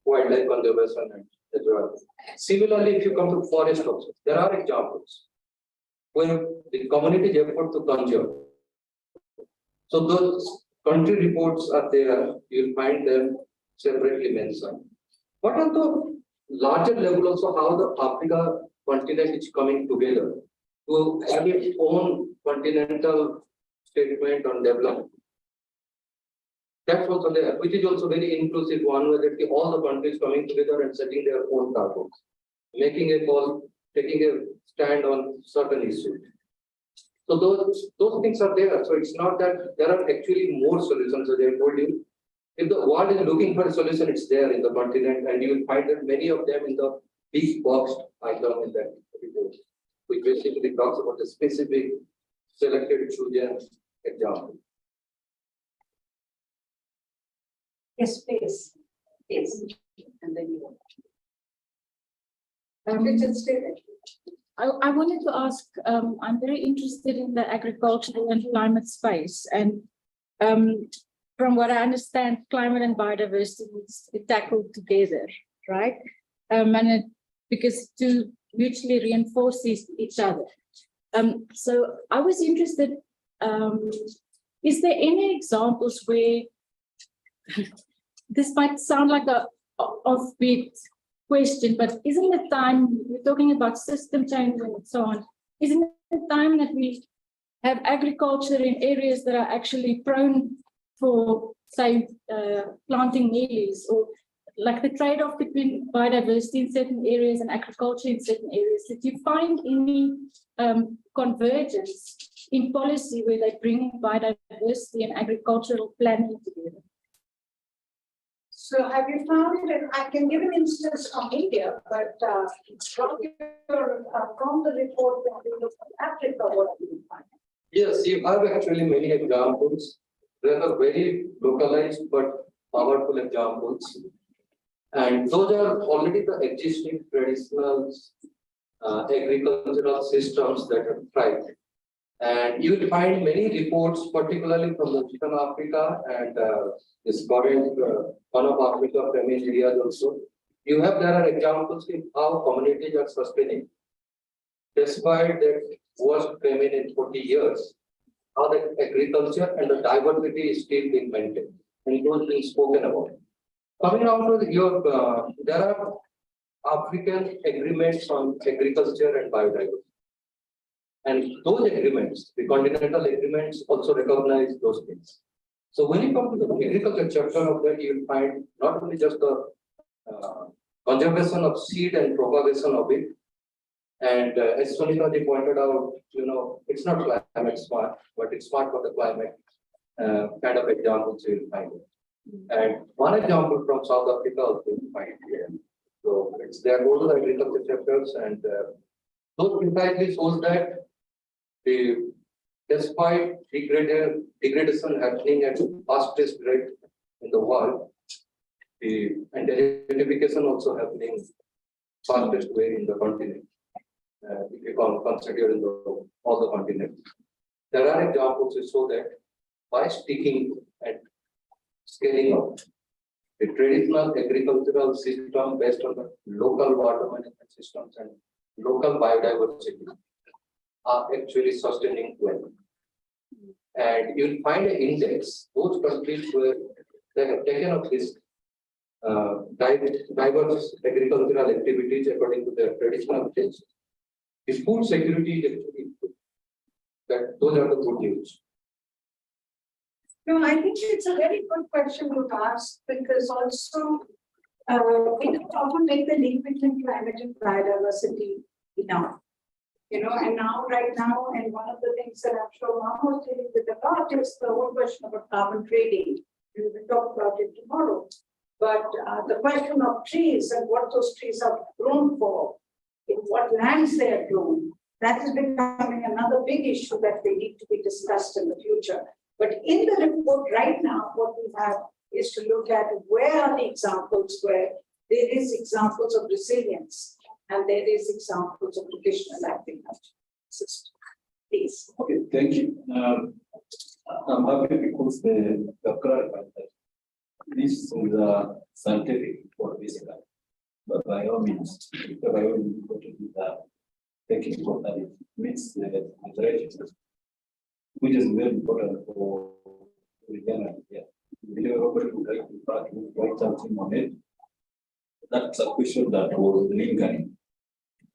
wildlife conservation and as well. Similarly, if you come to forest also, there are examples where the community effort to conserve. So those country reports are there, you'll find them separately mentioned. What are the larger level also how the Africa continent is coming together to have its own continental statement on development? That's also there, which is also very inclusive one, where that all the countries coming together and setting their own targets, making a call, taking a stand on certain issues. So those things are there. So it's not that there are actually more solutions, as I told you. If the world is looking for a solution, it's there in the continent, and you will find that many of them in the big boxed item in that report, which basically talks about the specific selected chosen example. Yes, please. Yes. And then you. Richard, stay there. I wanted to ask, I'm very interested in the agricultural and climate space, and from what I understand, climate and biodiversity is tackled together, right? Because to mutually reinforce each other. So I was interested, is there any examples where this might sound like a offbeat question, but isn't it time, we're talking about system change and so on, isn't it time that we have agriculture in areas that are actually prone for, say, planting lilies, or like the trade-off between biodiversity in certain areas and agriculture in certain areas? Did you find any convergence in policy where they're bringing biodiversity and agricultural planning together? So have you found, and I can give an instance from India, but from the report that we looked at Africa, what did you find? Yes, you have actually many examples. They are very localized but powerful examples. And those are already the existing traditional agricultural systems that have thrived. And you will find many reports, particularly from the Eastern Africa and this current Horn of Africa famine areas also. There are examples in how communities are sustaining, despite that worst famine in 40 years, how the agriculture and the diversity is still being maintained, and it was being spoken about. Coming out to your, there are African agreements on agriculture and biodiversity. And those agreements, the continental agreements, also recognize those things. So when you come to the agriculture chapter of that, you will find not only just the conservation of seed and propagation of it. And as Sunita ji pointed out, it's not climate smart, but it's smart for the climate kind of examples you will find. And one example from South Africa also you will find here. So it's there, go to the agriculture chapters, and those precisely shows that despite degradation happening at the fastest rate in the world, and desertification also happening fastest way in the continent. If you consider in all the continents, there are examples to show that by sticking and scaling up the traditional agricultural system based on the local water management systems and local biodiversity are actually sustaining well. And you'll find an index, those countries where they have taken up this diverse agricultural activities according to their traditional things. The food security is actually good. That those are the good news. No, I think it's a very good question to ask, because also we don't often make the link between climate and biodiversity enough. And now, right now, and one of the things that I'm sure Mom was dealing with a lot is the whole question about carbon trading. We will talk about it tomorrow. But the question of trees and what those trees are grown for, in what lands they are grown, that is becoming another big issue that they need to be discussed in the future. But in the report right now, what we have is to look at where are the examples where there is examples of resilience and there is examples of traditional agriculture system. Please. Okay, thank you. I'm happy because the clarified that this is a scientific report basically. But by all means, technical that it meets the literature, which is very important for the general. Yeah. If everybody would like to write something on it, that's a question that was lingering.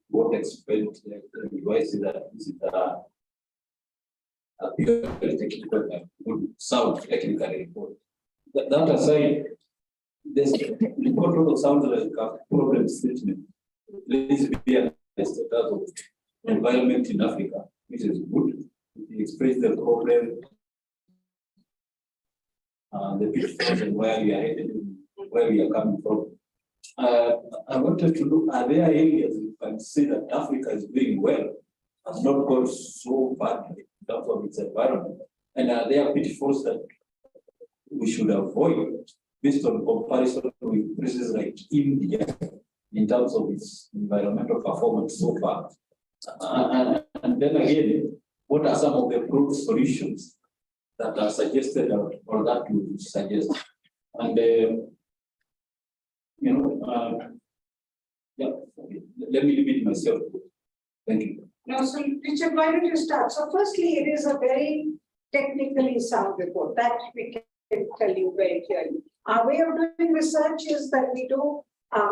What expect advice is that this is a purely technical, good sound technical report. That aside, this report also sounds like a problem statement. Let's be honest, the status of environment in Africa, which is good. It expresses the problem, the pitfalls and where we are headed, where we are coming from. I wanted to look, are there areas you can see that Africa is doing well, has not gone so badly in terms of its environment? And are there pitfalls that we should avoid based on comparison with places like India in terms of its environmental performance so far? And then again, what are some of the broad solutions that are suggested or that you would suggest? And yeah, okay. Let me limit myself. Thank you. No, so Richard, why don't you start? So firstly, it is a very technically sound report that we can tell you very clearly. Our way of doing research is that we do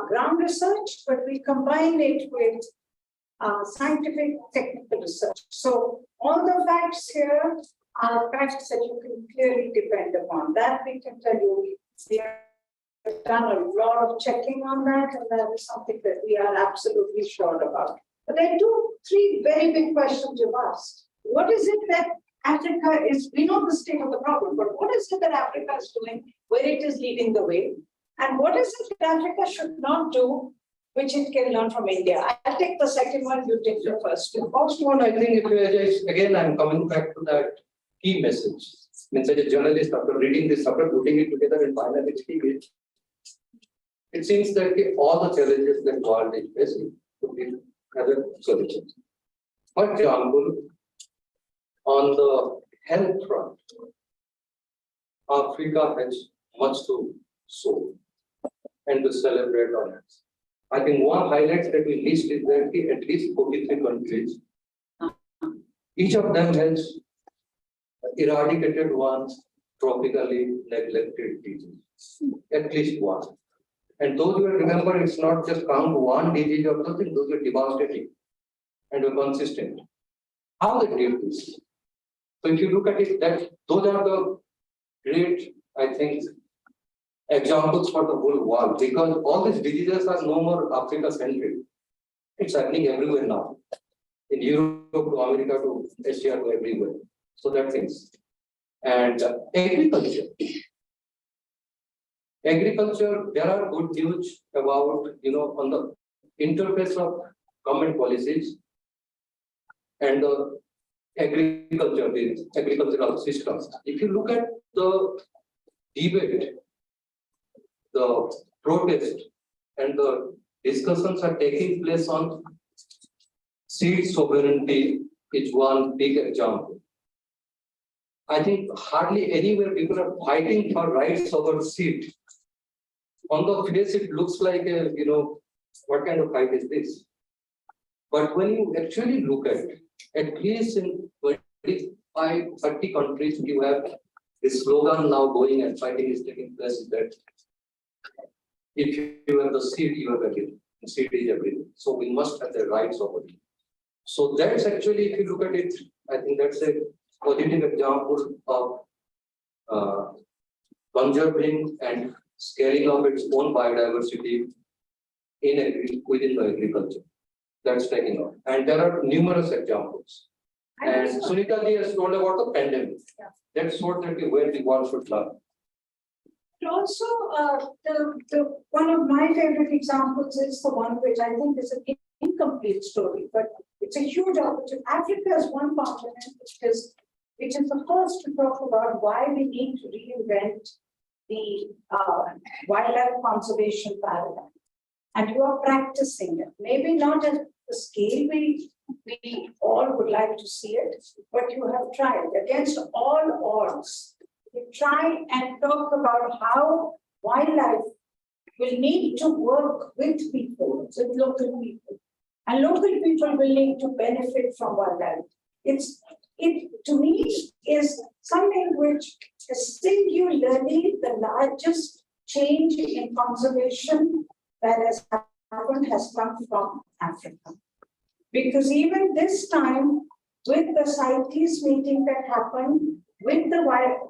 ground research, but we combine it with scientific technical research. So all the facts here are facts that you can clearly depend upon. That we can tell you. We have done a lot of checking on that, and that is something that we are absolutely sure about. But there are three very big questions you've asked. What is it that Africa is, we know the state of the problem, but what is it that Africa is doing where it is leading the way? And what is it that Africa should not do, which it can learn from India? I'll take the second one, you take the first one. The first one, I think, again, I'm coming back to that key message. Means as a journalist, after reading this, after putting it together and finally reading it, it seems that all the challenges that world is facing could be other solutions. For example, on the health front, Africa has much to show and to celebrate on it. I think one highlight that we list is that at least 43 countries, each of them has eradicated one tropically neglected disease, at least one. And those who remember, it's not just count one disease or something, those are devastating and are consistent. How they did this? So if you look at it, that those are the great, I think, examples for the whole world, because all these diseases are no more Africa-centric. It's happening everywhere now. In Europe to America to Asia to everywhere. So that things. And agriculture. Agriculture, there are good news about, on the interface of government policies and the agricultural systems. If you look at the debate, the protest and the discussions are taking place on seed sovereignty is one big example. I think hardly anywhere people are fighting for rights over seed. On the face, it looks like a, what kind of fight is this? But when you actually look at least in 25, 30 countries, you have this slogan now going and fighting is taking place is that if you have the seed, you have everything. The seed is everything. So we must have the rights over it. So that's actually, if you look at it, I think that's a positive example of conserving and scaling up its own biodiversity within the agriculture. That's taking off. And there are numerous examples. And Sunita ji has told about the pandemic. Yeah. That's what where the world should learn. Also, one of my favorite examples is the one which I think is an incomplete story, but it's a huge opportunity. Africa is one continent which is the first to talk about why we need to reinvent the wildlife conservation paradigm. And you are practicing it, maybe not at the scale we all would like to see it, but you have tried against all odds. You try and talk about how wildlife will need to work with people, with local people, and local people will need to benefit from wildlife. It to me is something which is singularly the largest change in conservation that has happened has come from Africa. Because even this time, with the CITES meeting that happened, with the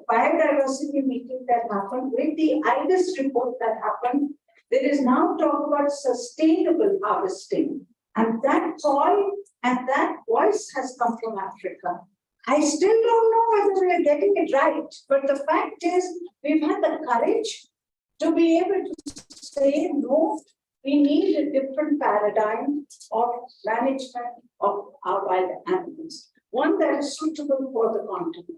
biodiversity meeting that happened, with the IDIS report that happened, there is now talk about sustainable harvesting. And that call and that voice has come from Africa. I still don't know whether we are getting it right, but the fact is we've had the courage to be able to say, no, we need a different paradigm of management of our wild animals, one that is suitable for the continent.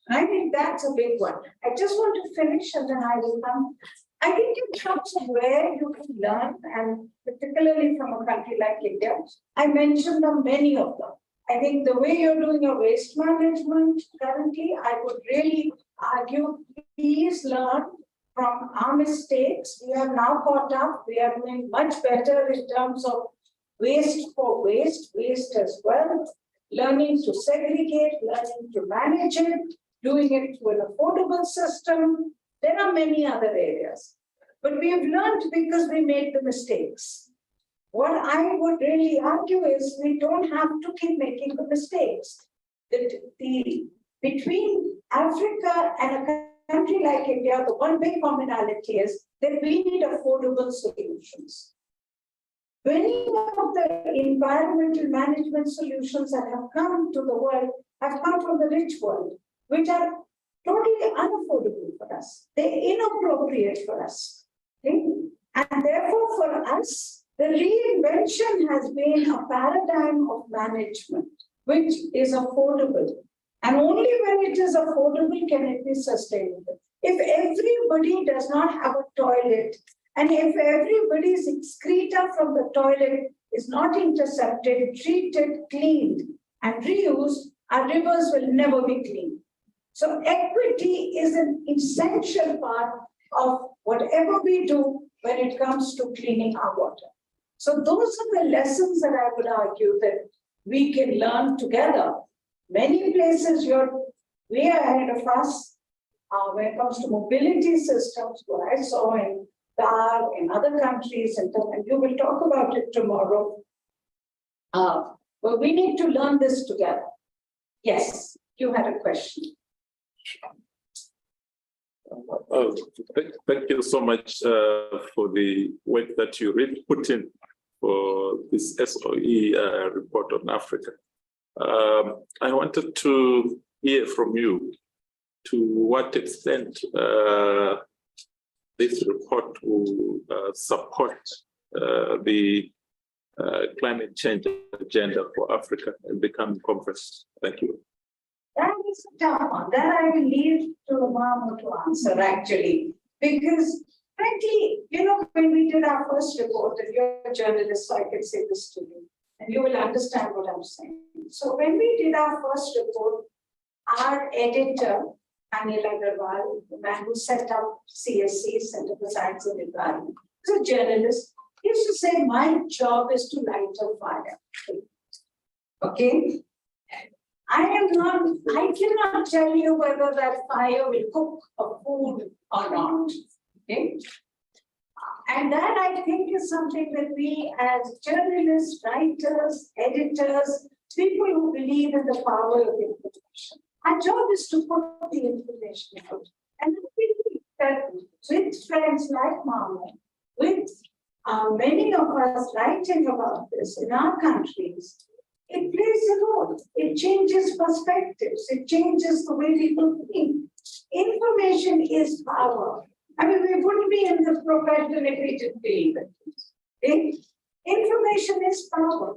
And I think that's a big one. I just want to finish and then I will come. I think in terms of where you can learn, and particularly from a country like India, I mentioned many of them. I think the way you're doing your waste management currently, I would really argue, please learn from our mistakes. We have now caught up. We are doing much better in terms of waste for waste as well, learning to segregate, learning to manage it, doing it through an affordable system. There are many other areas, but we have learned because we made the mistakes. What I would really argue is we don't have to keep making the mistakes. Between Africa and a country like India, the one big commonality is that we need affordable solutions. Many of the environmental management solutions that have come to the world have come from the rich world, which are totally unaffordable for us. They're inappropriate for us. Okay? And therefore, for us, the reinvention has been a paradigm of management, which is affordable. And only when it is affordable can it be sustainable. If everybody does not have a toilet, and if everybody's excreta from the toilet is not intercepted, treated, cleaned, and reused, our rivers will never be clean. So equity is an essential part of whatever we do when it comes to cleaning our water. So those are the lessons that I would argue that we can learn together. Many places you're way ahead of us when it comes to mobility systems, what I saw in Dar, in other countries, and you will talk about it tomorrow. But we need to learn this together. Yes, you had a question. Thank you so much for the work that you really put in for this SOE report on Africa. I wanted to hear from you to what extent this report will support the climate change agenda for Africa and the coming conference. Thank you. That is a tough one. That I will leave to Mahmood to answer actually. Because frankly, you know, when we did our first report, and you're a journalist, so I can say this to you, and you will understand what I'm saying. So when we did our first report, our editor, Anil Agarwal, the man who set up CSC, Center for Science and Environment, is a journalist, he used to say, my job is to light a fire. Okay? I cannot tell you whether that fire will cook a food or not. Okay? And that I think is something that we as journalists, writers, editors, people who believe in the power of information, our job is to put the information out. And I believe that with friends like Mahmood, with many of us writing about this in our countries, it plays a role. It changes perspectives. It changes the way people think. Information is power. I mean, we wouldn't be in this profession if we didn't believe it. Okay? Information is power.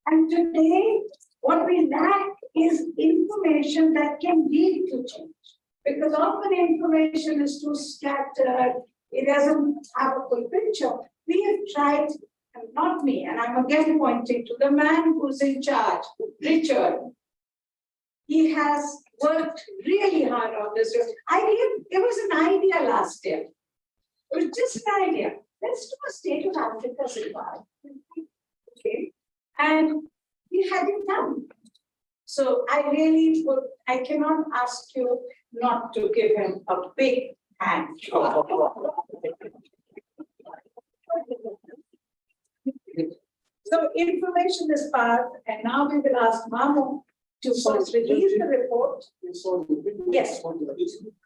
And today, what we lack is information that can lead to change. Because often information is too scattered, it doesn't have a full picture. We have tried, and not me, and I'm again pointing to the man who's in charge, Richard. He has worked really hard on this. It was an idea last year. It was just an idea. Let's do a state of Africa Zimbabwe. Okay. And he had it done. So I cannot ask you not to give him a big hand. So information is power, and now we will ask Mamu to first release the report. Yes.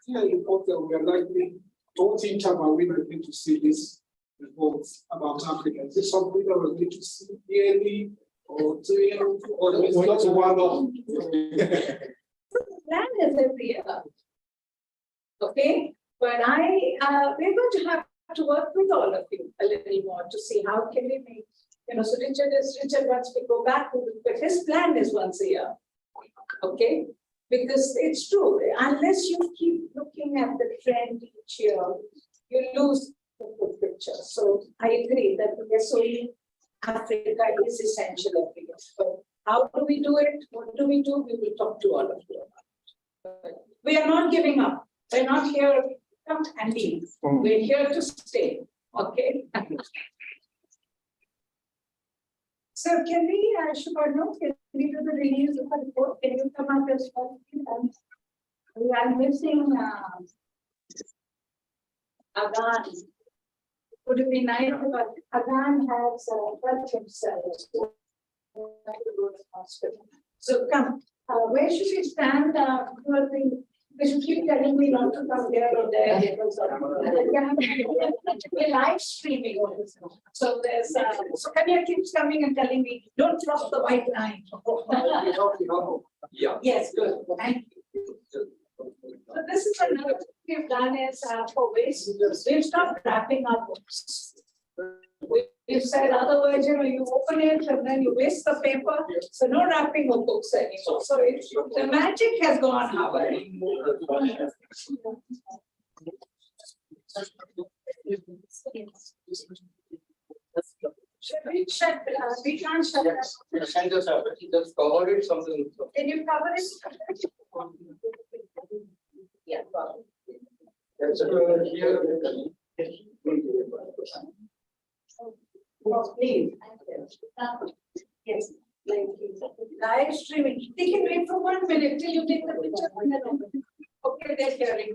Here in Portugal, we are likely, don't think about we are going to see this report about Africa. Is this something that we're going to see yearly or 2 years or just one off? Plan is every year. Okay, but we're going to have to work with all of you a little more to see how can we make, so Richard wants to go back, but his plan is once a year. Okay, because it's true, unless you keep looking at the trend each year, you lose the full picture. So I agree that the SOE Africa is essential every year. So how do we do it? What do? We will talk to all of you about it. But we are not giving up. We're not here to come and leave. We're here to stay. Okay. So can we, Shubharno, can we do the release of the report? Can you come up as well? We are missing Agan. Would it be nice if Agan has helped himself? So come, where should we stand? They should keep telling me not to come here or there. We're live streaming. So there's so Kanya keeps coming and telling me, don't cross the white line. Yeah. Yes, good. Thank you. So this is another thing we've done is for waste. We've stopped wrapping our books. We've said otherwise, you open it and then you waste the paper. So no wrapping of books anymore. So the magic has gone out. Should we shut? We can't shut that. Just cover it something. Can you cover it? Yeah. Oh, please. Yes, thank you. Live streaming. They can wait for 1 minute till you take the picture. Okay, they're hearing.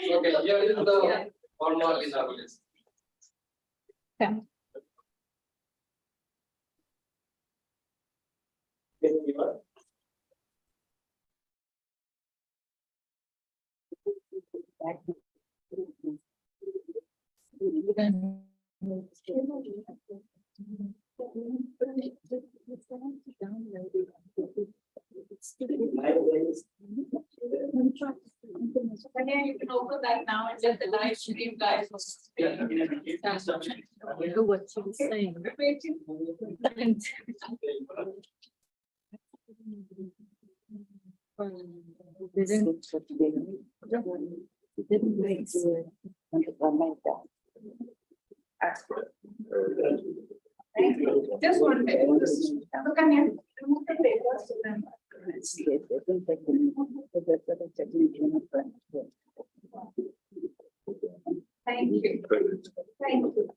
Okay, here is the hallmark in our list. Again, you can open that now and let the live stream guys. I know what she was saying. Just 1 minute. Look, I mean, remove the papers to them. Thank you. Thank you.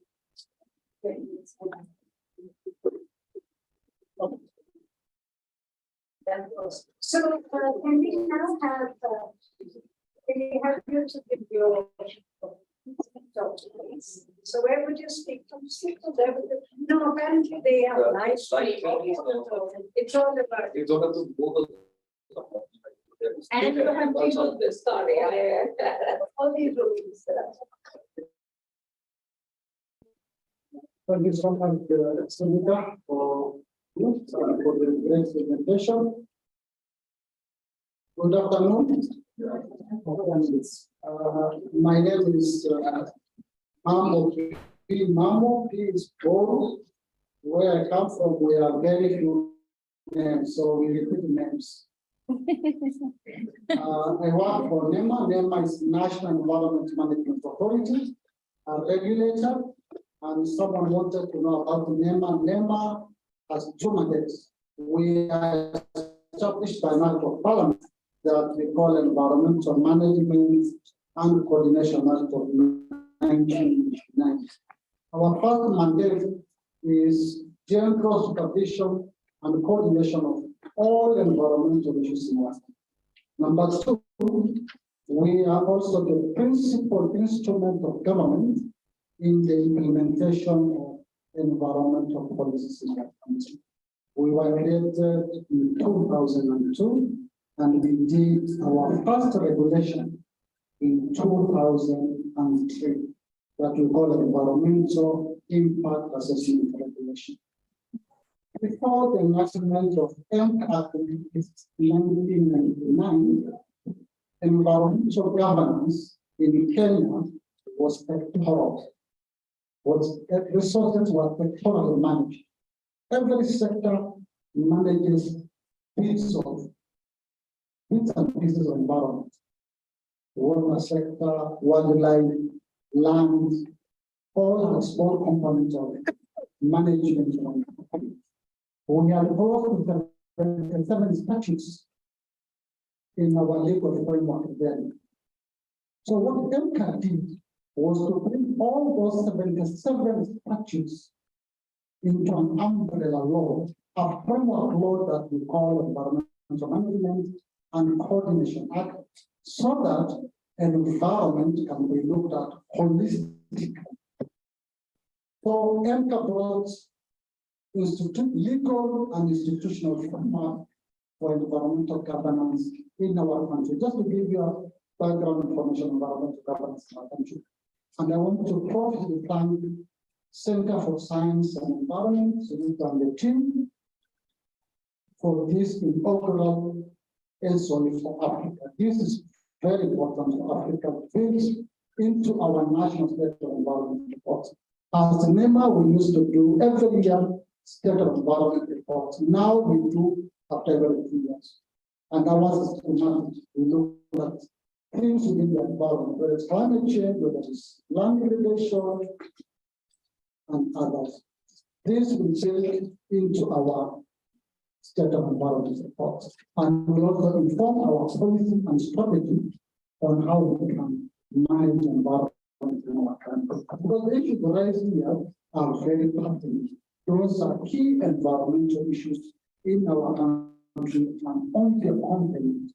So, can we now have, can we have you to give your documents? So where would you speak from? Speak to them. No, apparently they have live stream. It's all about. You don't have to Google. And you have people this story. All these rules. Thank you so much, Sunita, for the great presentation. Good afternoon. My name is Mamo P. Mamo P is Paul. Where I come from, we are very few names, so we repeat names. I work for NEMA. NEMA is National Environment Management Authority, a regulator. And someone wanted to know about NEMA. NEMA has two mandates. We are established by an act of parliament that we call Environmental Management and Coordination Act of 1990. Our first mandate is general supervision and coordination of all environmental issues in Africa. Number two, we are also the principal instrument of government in the implementation of environmental policies in the country. We were created in 2002, and we did our first regulation in 2003 that we call environmental impact assessment regulation. Before the enactment of MCAC in 1999, environmental governance in Kenya was sectoral. Resources were sectorally managed. Every sector manages bits and pieces of environment. Water sector, wildlife, land, all the small components of management. We are involved in 7 statutes in our legal framework then. So what MCA did was to bring all those 77 statutes into an umbrella law, a framework law that we call Environmental Management and Coordination Act, so that an environment can be looked at holistically. So MCA brought legal and institutional framework for environmental governance in our country. Just to give you a background information on environmental governance in our country. And I want to profusely thank Center for Science and Environment, and the team for this inaugural SOE for Africa. This is very important for Africa, built into our national state of environment report. As NEMA, we used to do every year state of environment reports. Now we do after every 2 years. And our is systematic. We look at things within the environment, whether it's climate change, whether it's land degradation, and others. This will take into our state of environment report. And we also inform our policy and strategy on how we can manage the environment in our country. Because the issues raised here are very pertinent. Those are key environmental issues in our country and on the continent.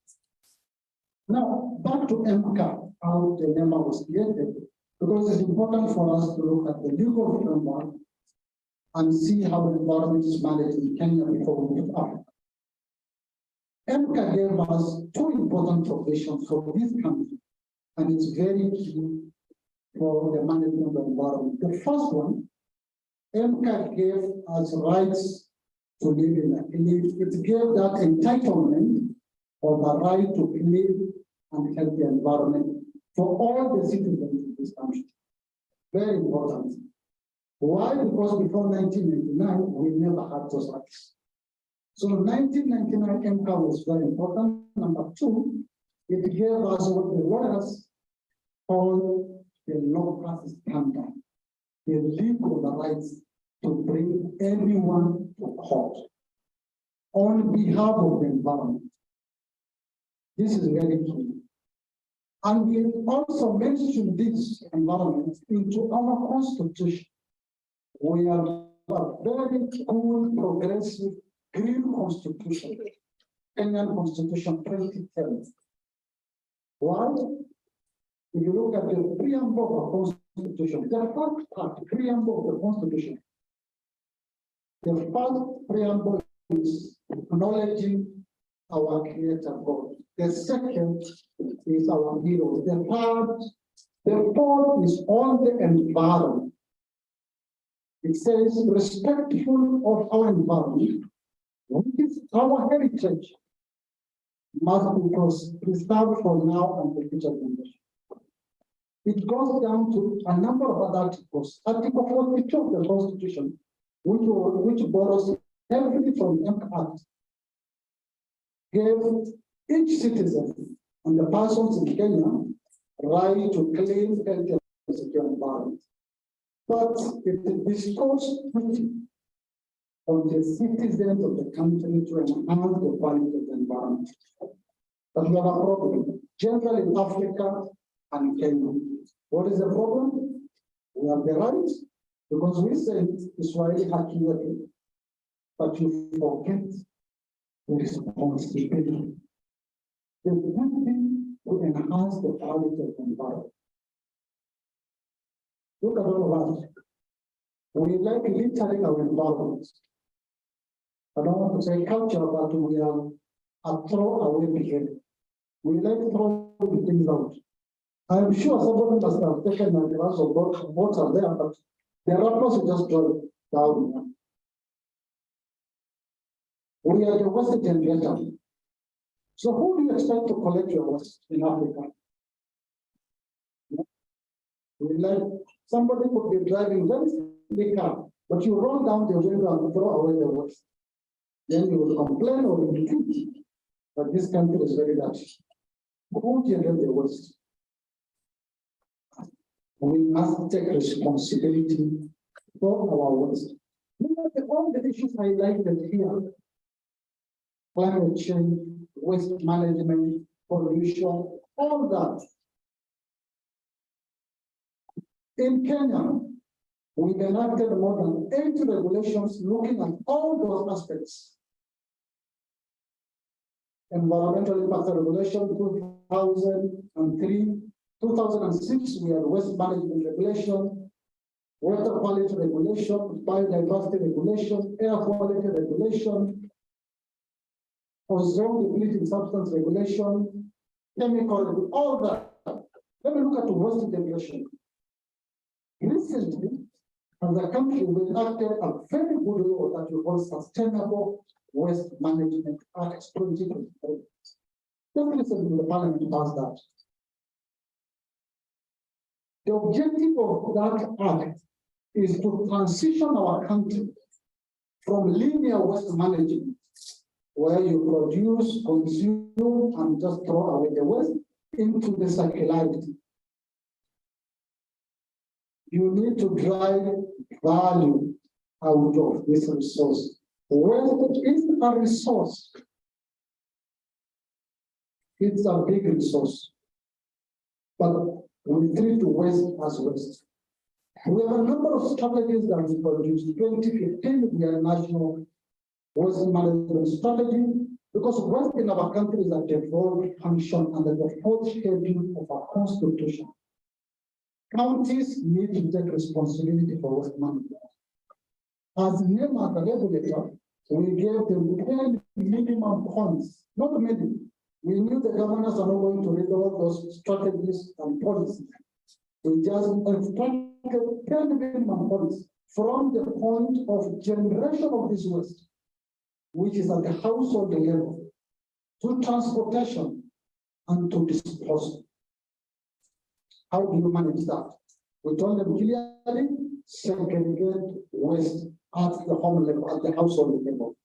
Now, back to MCA, how the NEMA was created, because it's important for us to look at the legal framework and see how the environment is managed in Kenya before we move Africa. MCA gave us 2 important provisions for this country, and it's very key for the management of the environment. The first one, MCA gave us rights to live in a village. It gave that entitlement of the right to live and healthy environment for all the citizens in this country. Very important. Why? Because before 1999, we never had those rights. So 1999 MCA was very important. Number 2, it gave us what the lawyers call the local standard, the legal rights to bring anyone to court on behalf of the environment. This is very key. And we also mentioned this environment into our constitution. We have a very cool, progressive, green constitution, Kenyan Constitution 2010. Why? If you look at the preamble of the Constitution, the first part, preamble of the Constitution, the first preamble is acknowledging our Creator God. The second is our hero. The fourth is on the environment. It says, respectful of our environment, which is our heritage, must be preserved for now and for future generations. It goes down to a number of other articles. Article 42 of the Constitution, which borrows heavily from the Act, gave each citizen and the persons in Kenya right to clean, healthy, and secure environment. But it bestows duty on the citizens of the country to enhance the quality of the environment. But we have a problem, generally in Africa and Kenya. What is the problem? We have the right, because we say Israeli haki yetu, but you forget the responsibility. The duty to enhance the quality of the environment. Look at all of us. We like littering our environment. I don't want to say culture, but we are a throw-away behavior. We like throwing things out. I'm sure somebody must have taken a glass of water there, but the wrappers will just drop down. We are the waste generator. So who do you expect to collect your waste in Africa? We like somebody could be driving very big car, but you roll down the window and throw away the waste. Then you will complain or you will think that this country is very dirty. Who generates the waste? We must take responsibility for our waste. Look at all the issues highlighted here. Climate change, waste management, pollution, all that. In Kenya, we've enacted more than 8 regulations looking at all those aspects. Environmental impact regulation 2003, 2006, we had waste management regulation, water quality regulation, biodiversity regulation, air quality regulation, ozone depleting substance regulation, chemical, all that. Let me look at the waste regulation. Recently, as a country, we enacted a very good law that we call Sustainable Waste Management Act 2023. Just recently, the Parliament passed that. The objective of that act is to transition our country from linear waste management, where you produce, consume, and just throw away the waste, into the circularity. You need to drive value out of this resource. Waste is a resource. It's a big resource. But we treat waste as waste. We have a number of strategies that we produced. 2015, we had a national waste management strategy, because waste in our country is a devolved function under the 4th schedule of our constitution. Counties need to take responsibility for waste management. As name as a regulator, we gave them 10 minimum points, not many. We knew the governors are not going to read all those strategies and policies. We just extracted 10 minimum points from the point of generation of this waste, which is at the household level, to transportation and to disposal. How do you manage that? We told them clearly, segregate waste at the home level, at the household level.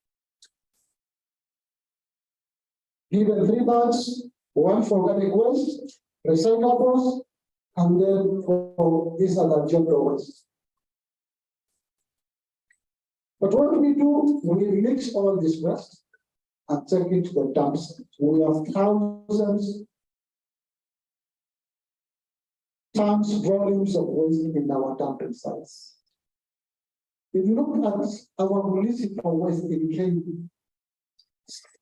Give them 3 bags, 1 for organic waste, recyclables, and then for this other gender waste. But what we do, we mix all this waste and take it to the dumps. We have thousands tons, volumes of waste in our dumping sites. If you look at our municipal waste in Kenya,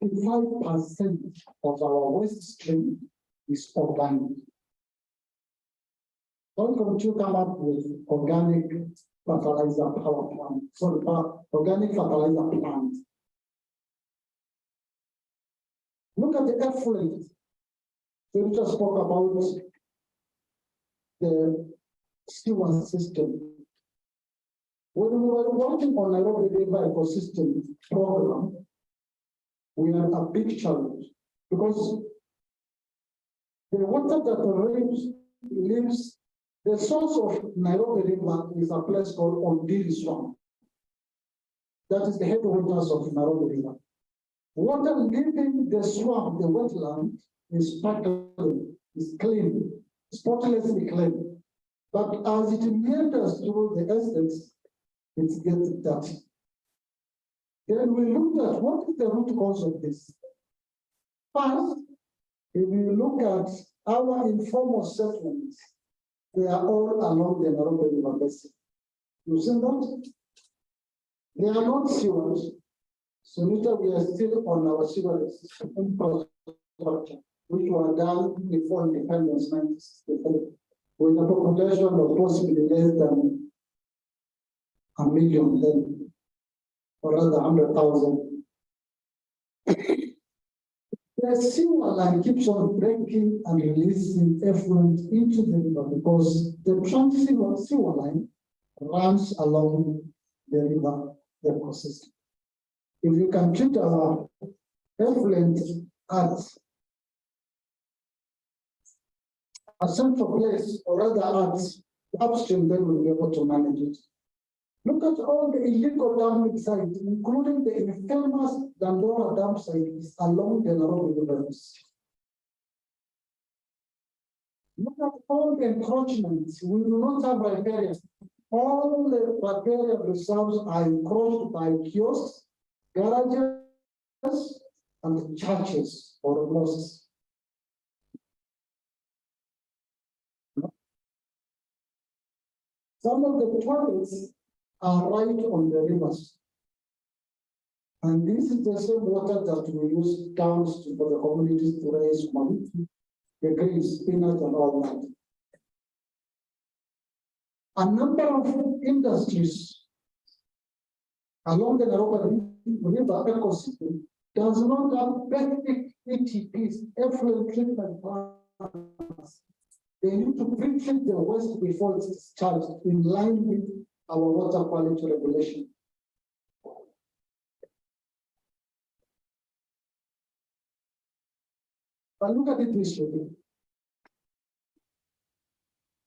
65% of our waste stream is organic. Why don't you come up with organic fertilizer power plant? Sorry, organic fertilizer plant. Look at the effluent. So we just spoke about the sewer system. When we were working on Nairobi River Ecosystem Program, we had a big challenge Because the water that leaves, the source of Nairobi River is a place called Ondiri Swamp. That is the headwaters of Nairobi River. Water leaving the swamp, the wetland, is sparkling, is clean, spotlessly clean. But as it meanders through the estates, it gets dirty. Then we looked at what is the root cause of this. First, if you look at our informal settlements, they are all along the Nairobi River basin. You see that? They are not sewers. So later we are still on our sewerage infrastructure, which were done before independence 1963, with a population of possibly less than 1 million then, or rather 100,000. The sewer line keeps on breaking and releasing effluent into the river because the trans sewer line runs along the river ecosystem. If you can treat our effluent at a central place or rather at upstream, then we'll be able to manage it. Look at all the illegal damming sites, including the infamous Dandora dam site along the Nairobi River. Look at all the encroachments. We do not have riparian. All the riparian reserves are encroached by kiosks, garages, and churches or mosques. Some of the toilets are right on the rivers. And this is the same water that we use towns for the communities to raise money, the grains, spinach, and all that. A number of industries along the Nairobi River ecosystem does not have basic ETPs, effluent treatment plants. They need to pre-treat the waste before it's discharged in line with our water quality regulation. But look at it this way.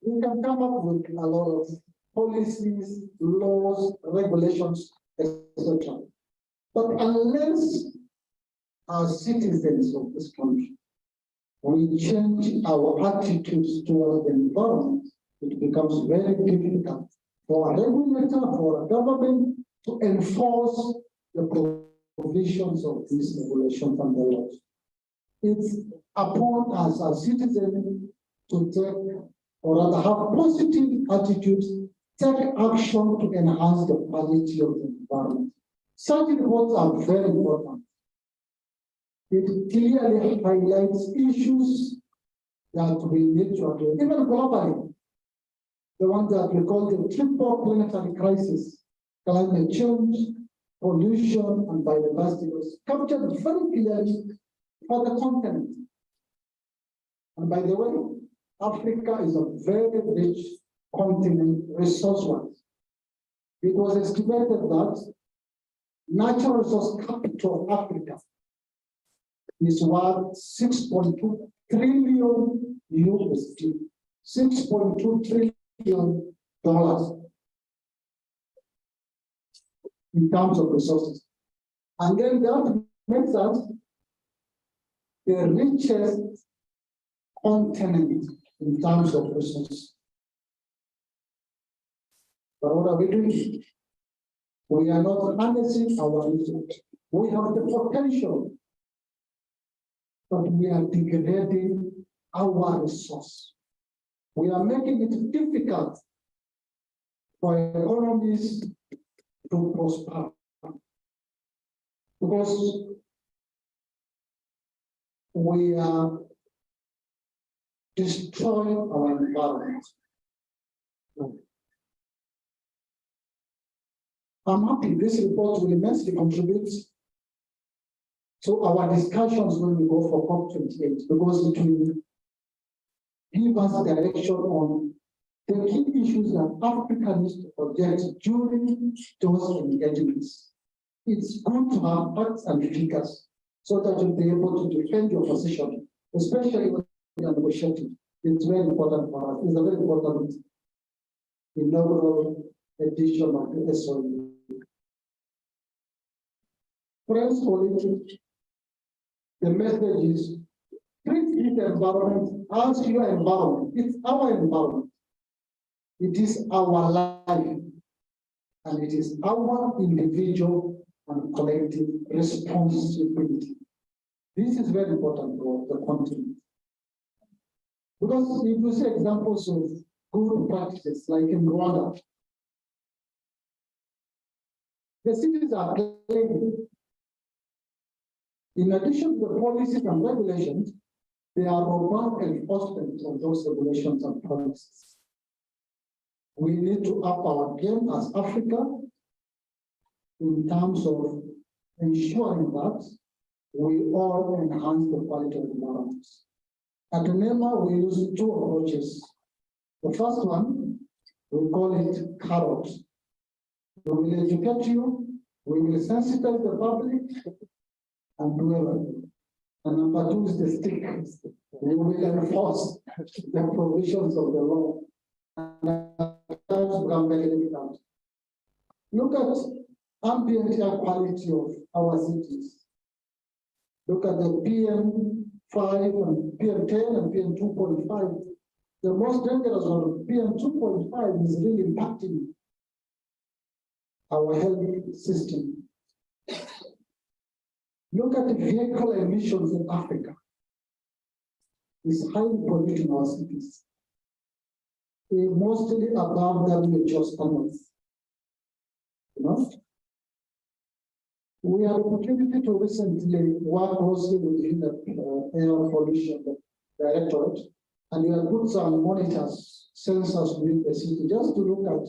We can come up with a lot of policies, laws, regulations, etc. But unless our citizens of this country, we change our attitudes toward the environment, it becomes very difficult for a regulator, for a government to enforce the provisions of these regulations and the laws. It's upon us as citizens to take, or rather have positive attitudes, take action to enhance the quality of the environment. Such reports are very important. It clearly highlights issues that we need to address, even globally. The one that we call the triple planetary crisis, climate change, pollution, and biodiversity was captured very clearly for the continent. And by the way, Africa is a very rich continent resource-wise. It was estimated that natural resource capital of Africa is worth 6.2 trillion USD, $6.2 trillion in terms of resources. And then that makes us the richest continent in terms of resources. But what are we doing? We are not harnessing our resources. We have the potential, but we are degrading our resource. We are making it difficult for economies to prosper because we are destroying our environment. I'm happy this report will immensely contribute to our discussions when we go for COP28 because it will give us direction on the key issues that Africa needs to project during those engagements. It's good to have facts and figures so that you'll be able to defend your position, especially when you're negotiating. It's very important for us. It's a very important inaugural edition of the SOE. Friends, colleagues, the message is treat the environment as your environment. It's our environment. It is our life. And it is our individual and collective responsibility. This is very important for the continent. Because if you see examples of good practices, like in Rwanda, the cities are playing. In addition to the policies and regulations, there are robust enforcement of those regulations and policies. We need to up our game as Africa in terms of ensuring that we all enhance the quality of the environment. At NEMA, we use two approaches. The first one, we call it carrot. We will educate you, we will sensitize the public, and do everything. And number two is the stick. We will enforce the provisions of the law. Look at ambient air quality of our cities. Look at the PM5 and PM10 and PM2.5. The most dangerous one, PM2.5, is really impacting our health system. Look at the vehicle emissions in Africa. It's highly polluting our cities. Mostly above WHO standards. You know? We have opportunity to recently work closely with the air pollution directorate, and we have put some monitors, sensors within the city, just to look at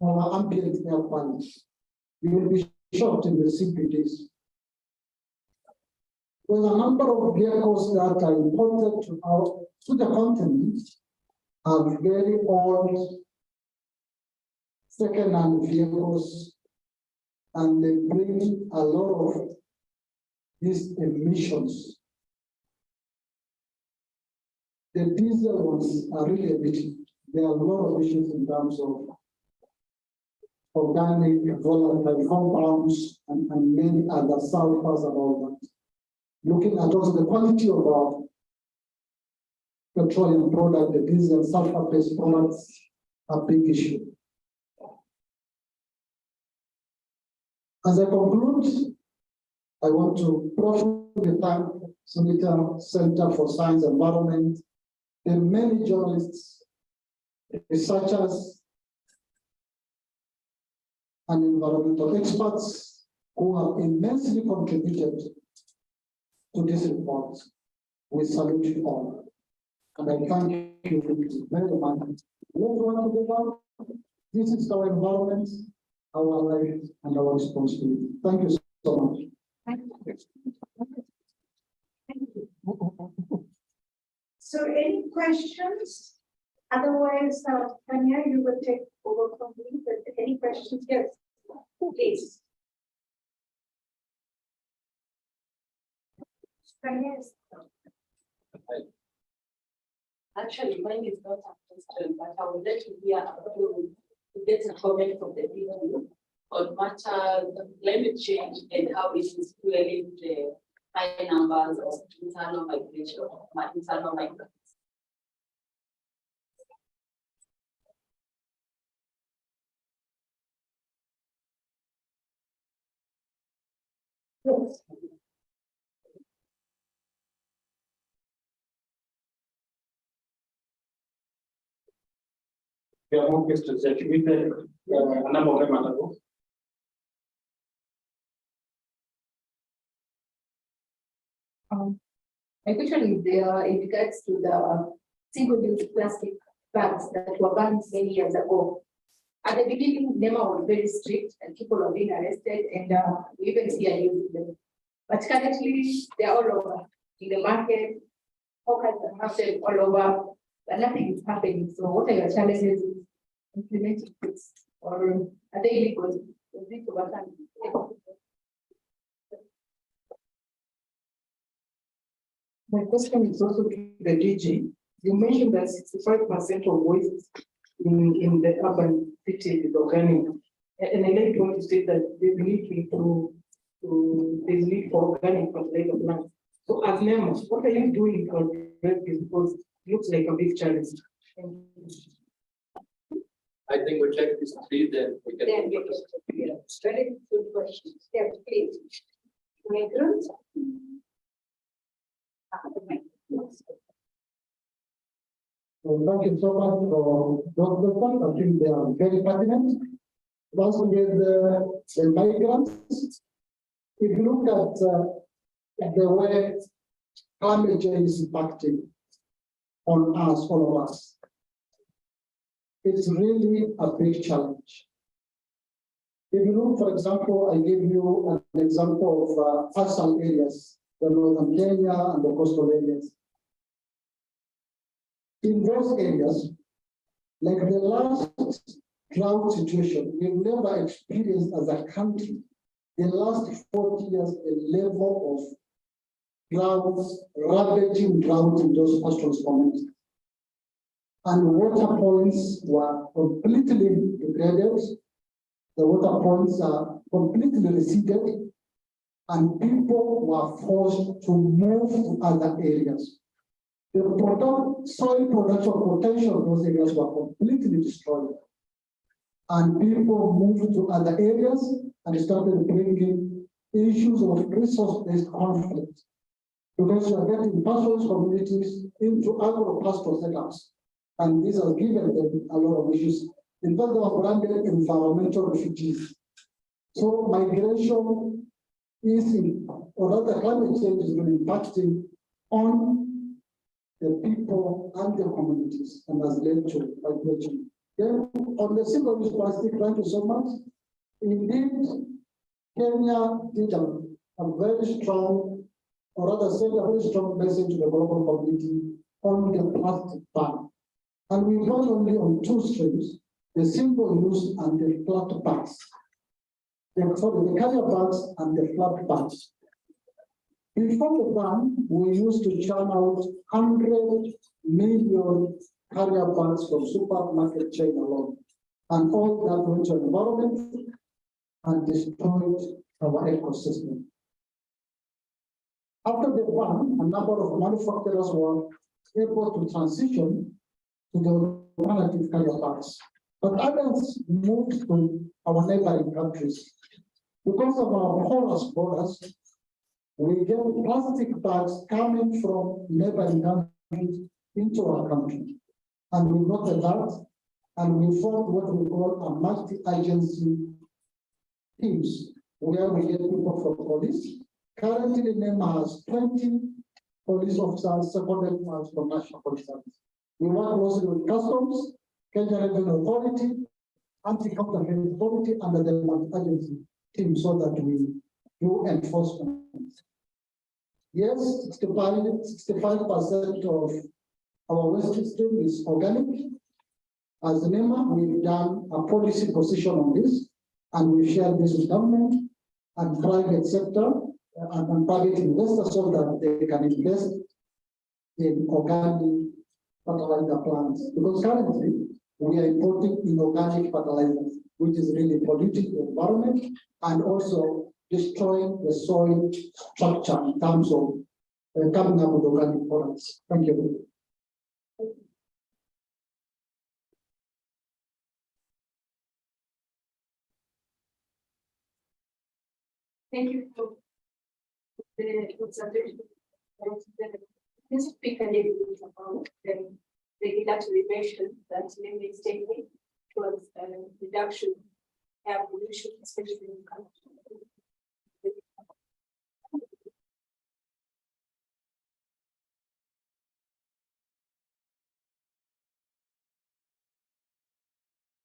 our ambient air quality. You will be shocked in the CPDs. There's a number of vehicles that are imported to the continent, are very old second-hand vehicles, and they bring a lot of these emissions. The diesel ones are really emitting. There are a lot of issues in terms of organic volatile compounds and many other sulfurs and all that. Looking at also the quality of our petroleum product, the diesel sulfur-based products, a big issue. As I conclude, I want to profoundly thank Sunita Center for Science and Environment, the many journalists, researchers, and environmental experts who have immensely contributed to this report. We salute you all. And I thank you very much. Let's work together. This is our environment, our life, and our responsibility. Thank you so much. Thank you. Thank you. So any questions? Otherwise, Tanya, you will take over from me, but any questions? Yes, please. Tanya. Actually, mine is not a question, but I would like to hear to get a comment from the people on matter of climate change and how it is fueling the high numbers of internal migration, internal migrants. Yes. We have more questions that we a number of them are ago. Especially there in regards to the single-use plastic bags that were banned many years ago. At the beginning, NEMA was very strict and people were being arrested, and we even see a using them. But currently, they are all over in the market. Hawkers have them all over, but nothing is happening. So, what are your challenges in implementing this? Or are they illegal? Is it overtime? My question is also to the DG. You mentioned that 65% of waste in the urban city is organic. And I like to state that there's need there's need for organic fertilizer plants. So as NEMA, what are you doing to address this? Because it looks like a big challenge. I think we'll check these three, then we can. Then we can, yeah, very good question. Yeah, please. Migrants? Thank you so much for those questions. I think they are very pertinent. Once with the migrants, if you look at the way climate change is impacting on us, all of us, it's really a big challenge. If you look, for example, I give you an example of coastal areas, the northern Kenya and the coastal areas. In those areas, like the last drought situation, we've never experienced as a country, the last 40 years, a level of droughts, ravaging drought in those coastal communities. And water points were completely degraded. The water points are completely receded, and people were forced to move to other areas. The soil production potential of those areas were completely destroyed. And people moved to other areas and started bringing issues of resource-based conflict. Because you are getting pastoral communities into agro-pastoral setups. And this has given them a lot of issues. In fact, they are branded environmental refugees. So migration is, or rather climate change is really impacting on the people and the communities and has led to migration. Then on the single-use plastic, thank you so much. Indeed, Kenya did a very strong, or rather sent a very strong message to the global community on the plastic ban. And we vote only on two streams, the single-use and the flat bags. The carrier bags and the flat bags. Before the ban, we used to churn out 100 million carrier bags from supermarket chain alone. And all that went to the environment and destroyed our ecosystem. After the ban, a number of manufacturers were able to transition to the alternative carrier bags. But others moved to our neighboring countries. Because of our porous borders, we get plastic bags coming from neighboring countries into our country. And we noted that, and we formed what we call a multi-agency teams, where we get people from police. Currently, NEMA has 20 police officers, seconded from National Police Service. We work closely with Customs, Kenya Revenue Authority, Anti-Counterfeit Authority, under the multi-agency team, so that we do enforcement. Yes, 65% of our waste stream is organic. As NEMA, we've done a policy position on this, and we share this with government and private sector and private investors so that they can invest in organic fertilizer plants. Because currently, we are importing inorganic fertilizers, which is really polluting the environment and also destroying the soil structure in terms of coming up with organic products. Thank you. Thank you for the observation. Let's speak a little bit about the regulatory measures that NEMA is taking towards reduction of air pollution, especially in countries.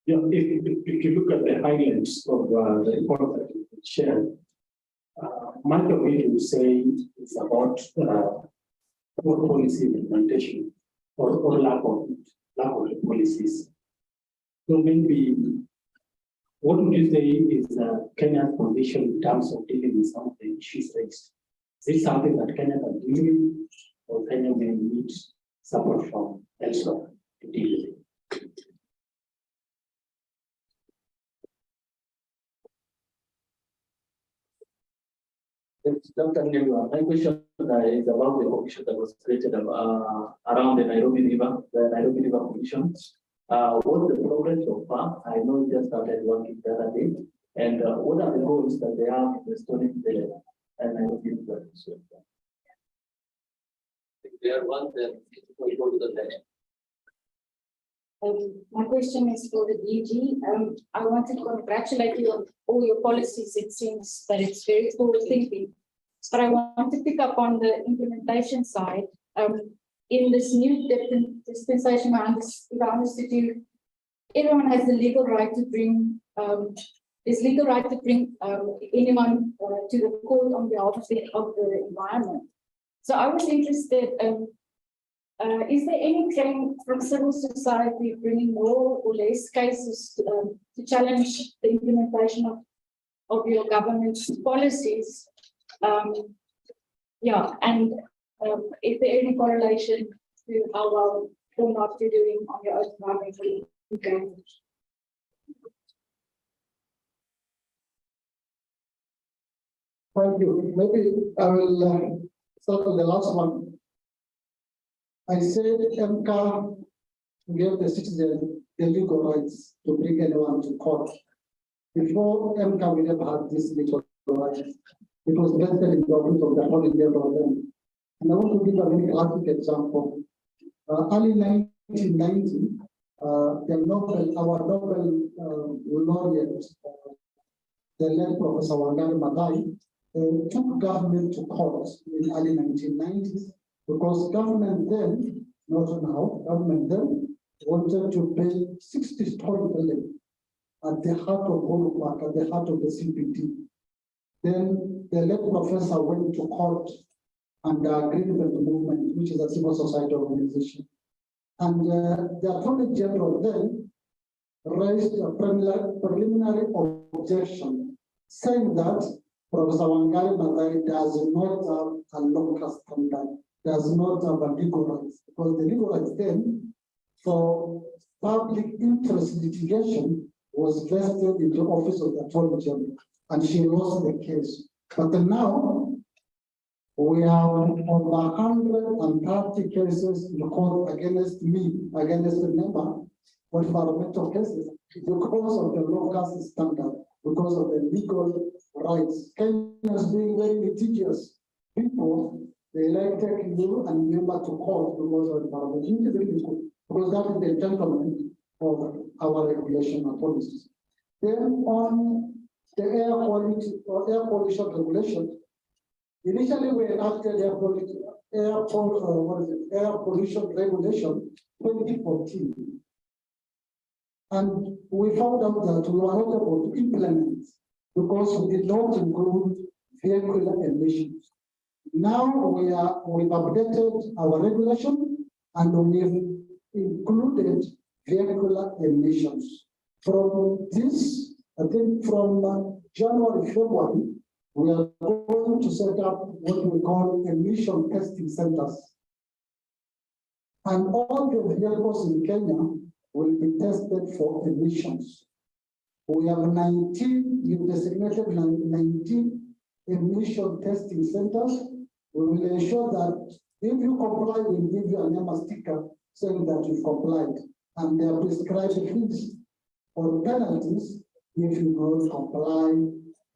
Yeah, if you look at the highlights of the report that you shared, much of it would say it's about poor policy implementation or lack of policies. So maybe what would you say is Kenya's position in terms of dealing with some of the issues raised? Is this something that Kenya can do or Kenya may need support from elsewhere to deal with it. Yes, Dr. Ndegwa, my question is about the commission that was created around the Nairobi River Commission. What's the progress so far? I know it just started working the other day. And what are the goals that they have in restoring the Nairobi River? They are one, then we go to the next. My question is for the DG. I want to congratulate you on all your policies. It seems that it's very forward thinking. But I want to pick up on the implementation side. In this new dispensation, I understood you, everyone has the legal right to bring, anyone to the court on behalf of the environment. So I was interested, is there any trend from civil society bringing more or less cases to challenge the implementation of your government's policies? Is there any correlation to how well or not you're doing on your own environmental engagement? Thank you. Maybe I will start with the last one. I said MCA gave the citizen the legal rights to bring anyone to court. Before MCA, we never had this legal rights. It was vested in the office of the Holy Government. And I want to give a very classic example. Early 1990, our Nobel laureate, the late Professor Wangari Maathai, took government to court in early 1990s because government then, not now, government then wanted to build 60-story building at the heart of Holyoke, at the heart of the CBD. Then the late professor went to court under Greenbelt Movement, which is a civil society organization. And the Attorney General then raised a preliminary objection, saying that Professor Wangari Maathai does not have a local standard, does not have a legal rights, because the legal rights then for public interest litigation was vested in the office of the Attorney General, and she lost the case. But now we have over 130 cases in court against me, against the member for environmental cases, because of the local standard, because of the legal rights. Kenyans being very litigious people, they like taking you and member to court because of environmental, because that is the entitlement of our regulation and policies. Then on the air quality or air pollution regulation, initially we enacted air pollution regulation 2014. And we found out that we were not able to implement because we did not include vehicular emissions. Now we've updated our regulation and we've included vehicular emissions. From this, I think from January, February, we are going to set up what we call emission testing centers. And all the vehicles in Kenya will be tested for emissions. We have 19, you've designated 19 emission testing centers. We will ensure that if you comply, we'll give you a NEMA sticker saying that you've complied. And there are prescribed fees or penalties if you don't comply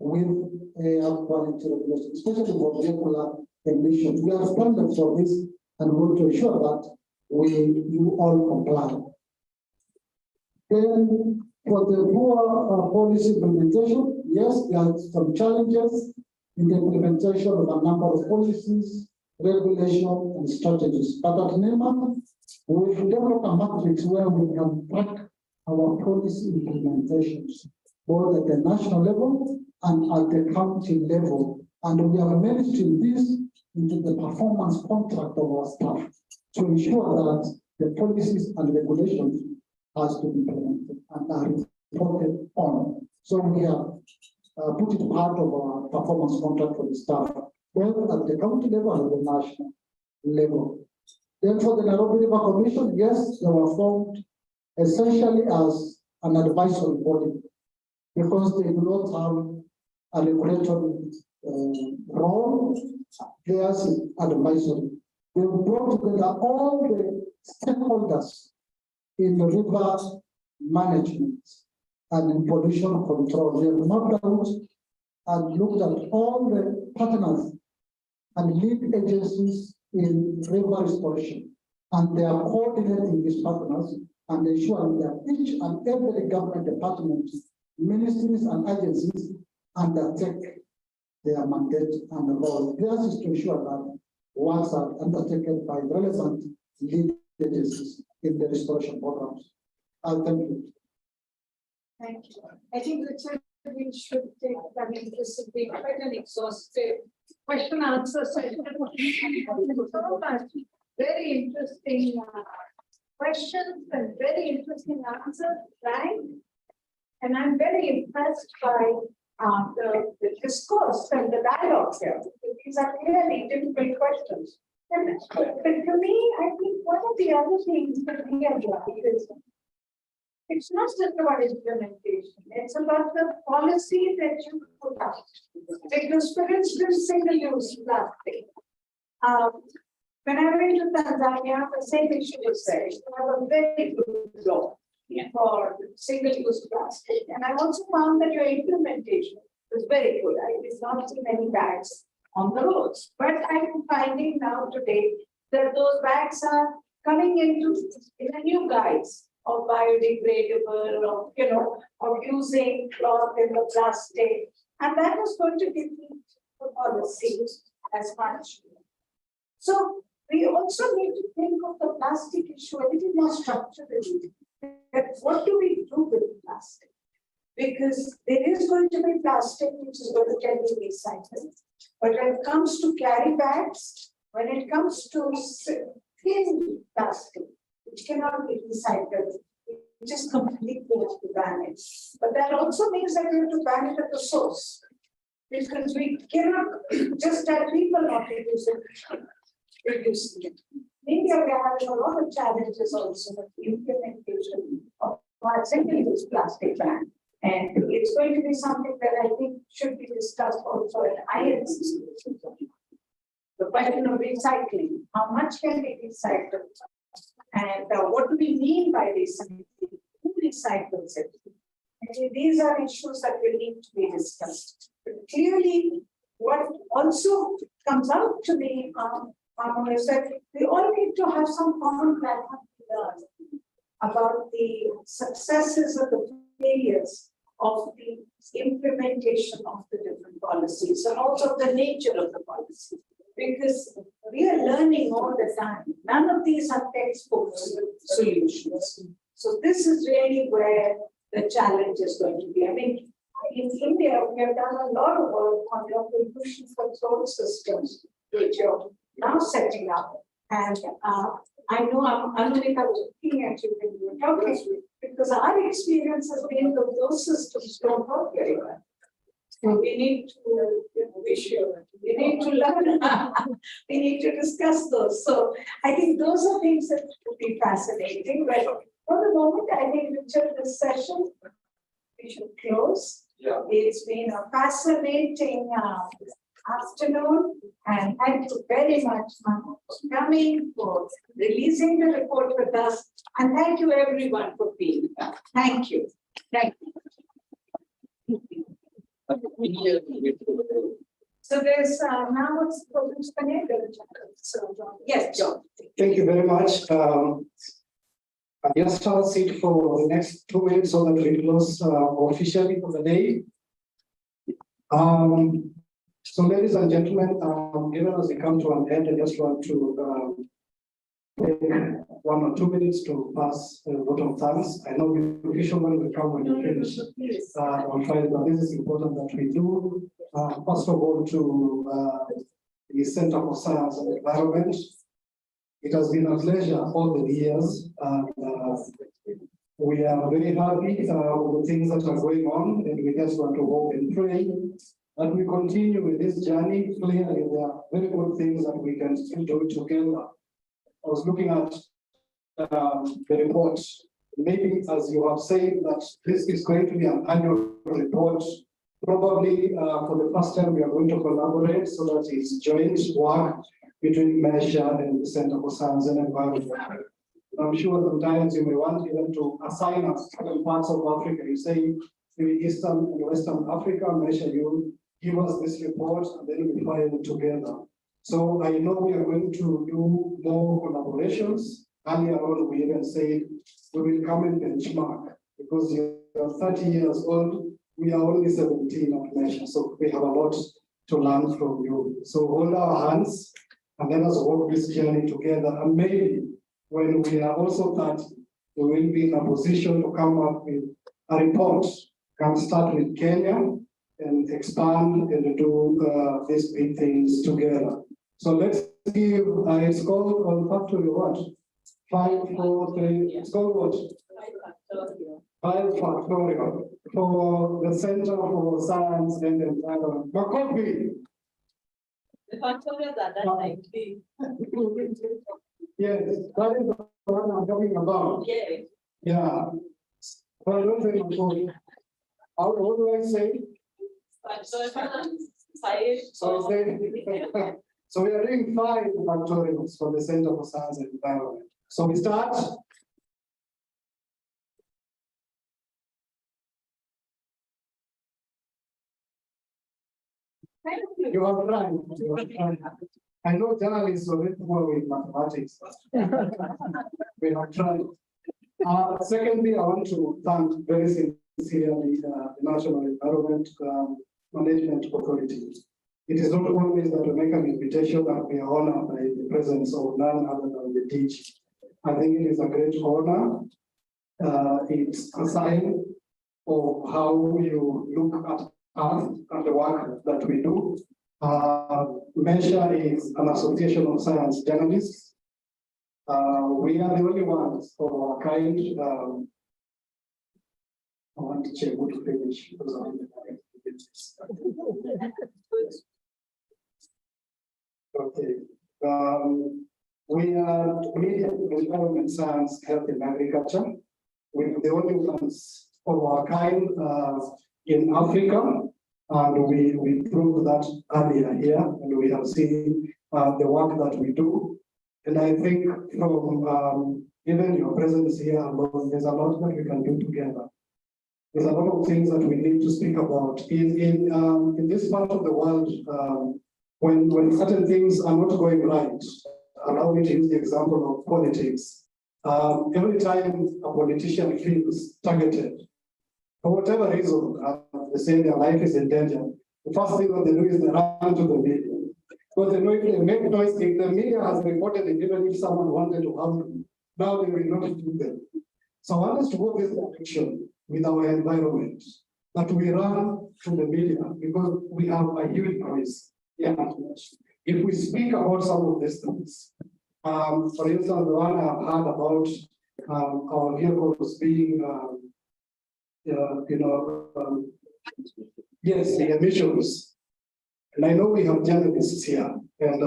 with air quality regulations, especially for vehicular emissions. We have standards for this and we want to ensure that you all comply. Then for the poor policy implementation, yes, there are some challenges in the implementation of a number of policies, regulation, and strategies. But at NEMA, we've developed a matrix where we can track our policy implementations, both at the national level and at the county level. And we have managed to this into the performance contract of our staff to ensure that the policies and regulations has to be implemented and are reported on. So we have put it part of our performance contract for the staff, both at the county level and the national. level. Then for the Nairobi River Commission, yes, they were formed essentially as an advisory body because they do not have a regulatory role. Theirs is advisory. They brought together all the stakeholders in the river management and in pollution control. They have mapped out and looked at all the partners and lead agencies in river restoration. And they are coordinating these partners and ensuring that each and every government department, ministries and agencies undertake their mandate and role. Theirs is to ensure that works are undertaken by relevant lead agencies in the restoration programs. Thank you. Thank you. I think Richard, we should take, I mean, this has been quite an exhaustive question answer session. So much very interesting questions and very interesting answers, right? And I'm very impressed by the discourse and the dialogue here. These are clearly difficult questions. And but to me, I think one of the other things that we have done is it's not just about implementation, it's about the policy that you put out. Because for instance, single-use plastic. When I went to Tanzania, the same issue was there. You have a very good law for single-use plastic. And I also found that your implementation was very good. I did not see many bags on the roads. But I'm finding now today that those bags are coming into the new guise of biodegradable, of of using cloth in the plastic. And that is going to be the policy as much. So we also need to think of the plastic issue a little more structurally. What do we do with plastic? Because there is going to be plastic which is going to get recycled. But when it comes to carry bags, when it comes to thin plastic, which cannot be recycled, it just completely has to ban it. But that also means that we have to ban it at the source. Because we cannot just tell people not to use it, reducing it. In India, we are having a lot of challenges also with the implementation of our single-use plastic ban. And it's going to be something that I think should be discussed also at INCC. The question of recycling, how much can be recycled? And what do we mean by recycling? Who recycles it? And these are issues that will need to be discussed. But clearly, what also comes out to me is that we all need to have some common platform to learn about the successes or the failures of the implementation of the different policies and also the nature of the policy. Because we are learning all the time. None of these are textbook solutions. So this is really where the challenge is going to be. I mean, in India, we have done a lot of work on the pollution control systems, which are now setting up. And I know Anurita was looking at you when you were talking, because our experience has been that those systems don't work very well. So we need to we need to learn, we need to discuss those. So I think those are things that would be fascinating. But for the moment, I think Richard, this session, we should close. Yeah. It's been a fascinating afternoon, and thank you very much for coming, for releasing the report with us, and thank you everyone for being here. Thank you. Thank you. So there's now what's the name? So yes, John. Thank you very much. I just have a seat for the next 2 minutes so that we close officially for the day. So ladies and gentlemen, even as we come to an end, I just want to take 1 or 2 minutes to pass a vote of thanks. I know the official one will come when you finish on Friday, but this is important that we do. First of all, to the Center for Science and Environment. It has been a pleasure all the years. We are very happy with the things that are going on, and we just want to hope and pray that we continue with this journey. Clearly, there are very good things that we can still do together. I was looking at the report. Maybe, as you have said, that this is going to be an annual report. Probably for the first time, we are going to collaborate so that it's joint work between Measure and the Center for Science and Environment. I'm sure sometimes you may want even to assign us certain parts of Africa. You say maybe Eastern and Western Africa, Measure, you give us this report and then we file it together. So I know we are going to do more collaborations. Earlier on, we even said we will come and benchmark because you are 30 years old. We are only 17 at Measure, so we have a lot to learn from you. So hold our hands and let us walk this journey together. And maybe when we are also 30, we will be in a position to come up with a report. Can start with Kenya and expand and do these big things together. So let's give, it's called olfactory what? 5, 4, 3, it's called what? 5 factorial for the Center for Science and Environment. Makofi. The factorials are done like this. Yes, that is the one I'm talking about. Yeah. Yeah. But I don't think Makofi. How do I say? So so we are doing 5 factorials for the Center for Science and Environment. So we start. You have tried. I know journalists are very poor with mathematics. We have tried. Secondly, I want to thank very sincerely the National Environment Management Authority. It is not always that we make an invitation that we are honored by the presence of none other than the DG. I think it is a great honor. It's a sign of how you look at us and the work that we do. Measure is an association of science journalists. We are the only ones of our kind. I want to check what to finish because I want to get this. Okay. We are media, environment, science, health, and agriculture. We're the only ones of our kind in Africa, and we proved that earlier here, and we have seen the work that we do. And I think from even your presence here alone, there's a lot that we can do together. There's a lot of things that we need to speak about. In this part of the world, when certain things are not going right, allow me to use the example of politics. Every time a politician feels targeted, for whatever reason, they say their life is in danger, the first thing that they do is they run to the media. Because they know if they make noise, if the media has reported it, even if someone wanted to harm them, now they will not do them. So I want us to go this direction with our environment, that we run to the media because we have a huge voice. Yeah. If we speak about some of these things, for instance, the one I have heard about our vehicles being, yes, the emissions. And I know we have journalists here, and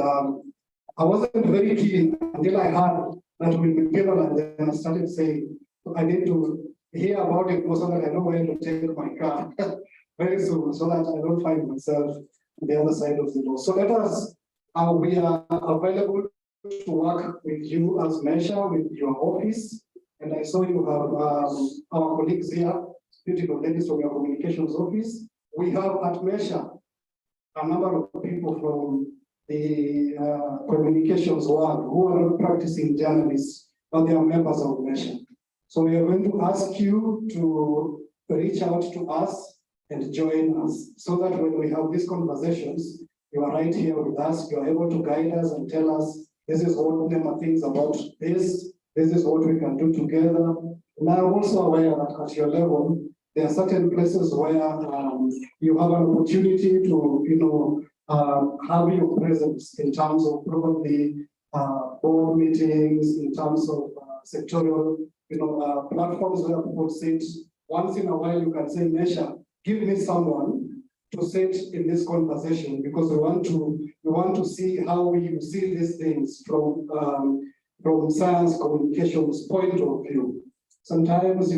I wasn't very keen until I heard that we will be given, and then I started saying, I need to hear about it so that I know where to take my car very soon, so that I don't find myself on the other side of the door. So let us, we are available to work with you as Measure, with your office. And I saw you have our colleagues here, beautiful ladies from your communications office. We have at Measure a number of people from the communications world who are not practicing journalists, but they are members of Measure. So we are going to ask you to reach out to us and join us so that when we have these conversations, you are right here with us, you are able to guide us and tell us, this is what NEMA thinks about this is what we can do together. And I'm also aware that at your level, there are certain places where you have an opportunity to, have your presence in terms of probably board meetings, in terms of sectorial, platforms where people sit. Once in a while, you can say, Measure, give me someone to sit in this conversation because we want to see how we see these things from science communications point of view. Sometimes, we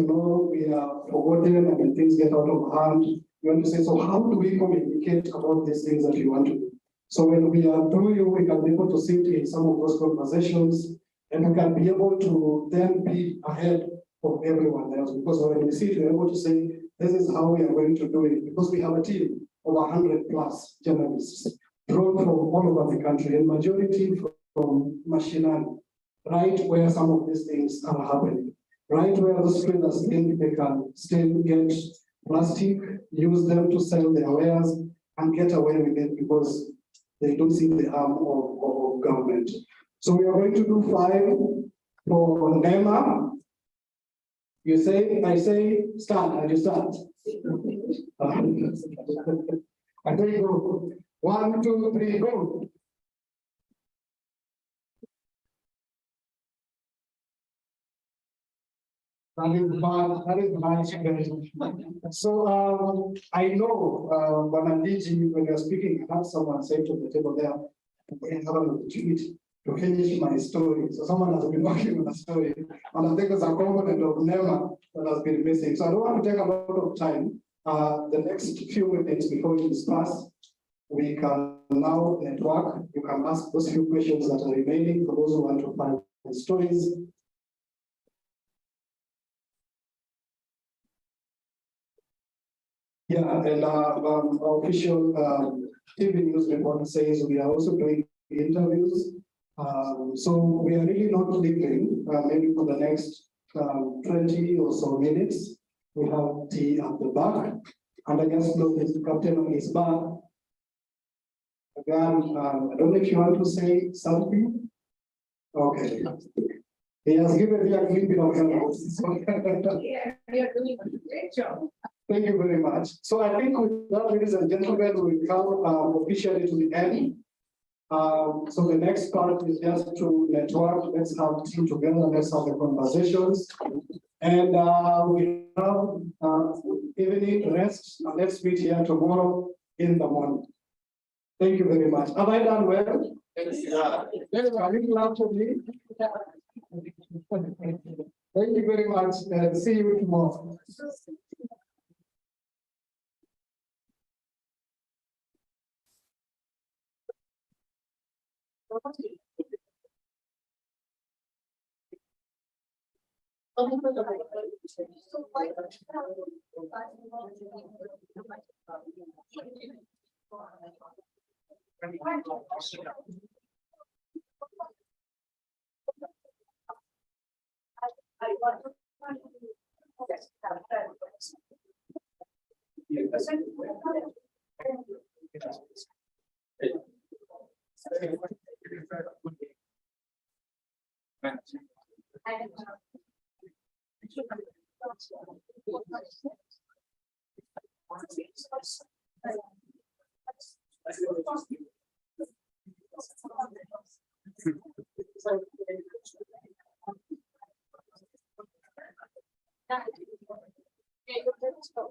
are forgotten and when things get out of hand. We want to say, so how do we communicate about these things that we want to do? So when we are through you, we can be able to sit in some of those conversations and we can be able to then be ahead of everyone else. Because when we sit, we're able to say, this is how we are going to do it. Because we have a team of 100+ journalists drawn from all over the country and majority from mashinani, right where some of these things are happening. Right where the traders think they can still get plastic, use them to sell their wares and get away with it because they don't see the harm of government. So we are going to do 5 for NEMA. You say, I say, start, and you start. And there you go. 1, 2, 3, go. That is my experience. So I know when you're speaking, I had someone say to the table there, I have an opportunity to finish my story. So someone has been working on a story, and I think there's a component of NEMA that has been missing. So I don't want to take a lot of time. The next few minutes before we discuss, we can now network. You can ask those few questions that are remaining for those who want to find the stories. Yeah, and our official TV news report says we are also doing interviews. So we are really not leaving maybe for the next 20 or so minutes. We have tea at the back, and I just know the captain on his back. Again, I don't know if you want to say something. Okay. He has given me a little bit of help. Yeah, you're doing a great job. Thank you very much. So I think with that, ladies and gentlemen, we come officially to the end. So the next part is just to network. Let's have team together. Let's have the conversations. And we have evening rest. Let's meet here tomorrow in the morning. Thank you very much. Have I done well? Yes. Are you glad to me? Thank you very much. See you tomorrow.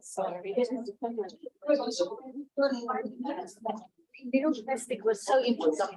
Sorry. Little plastic was so important.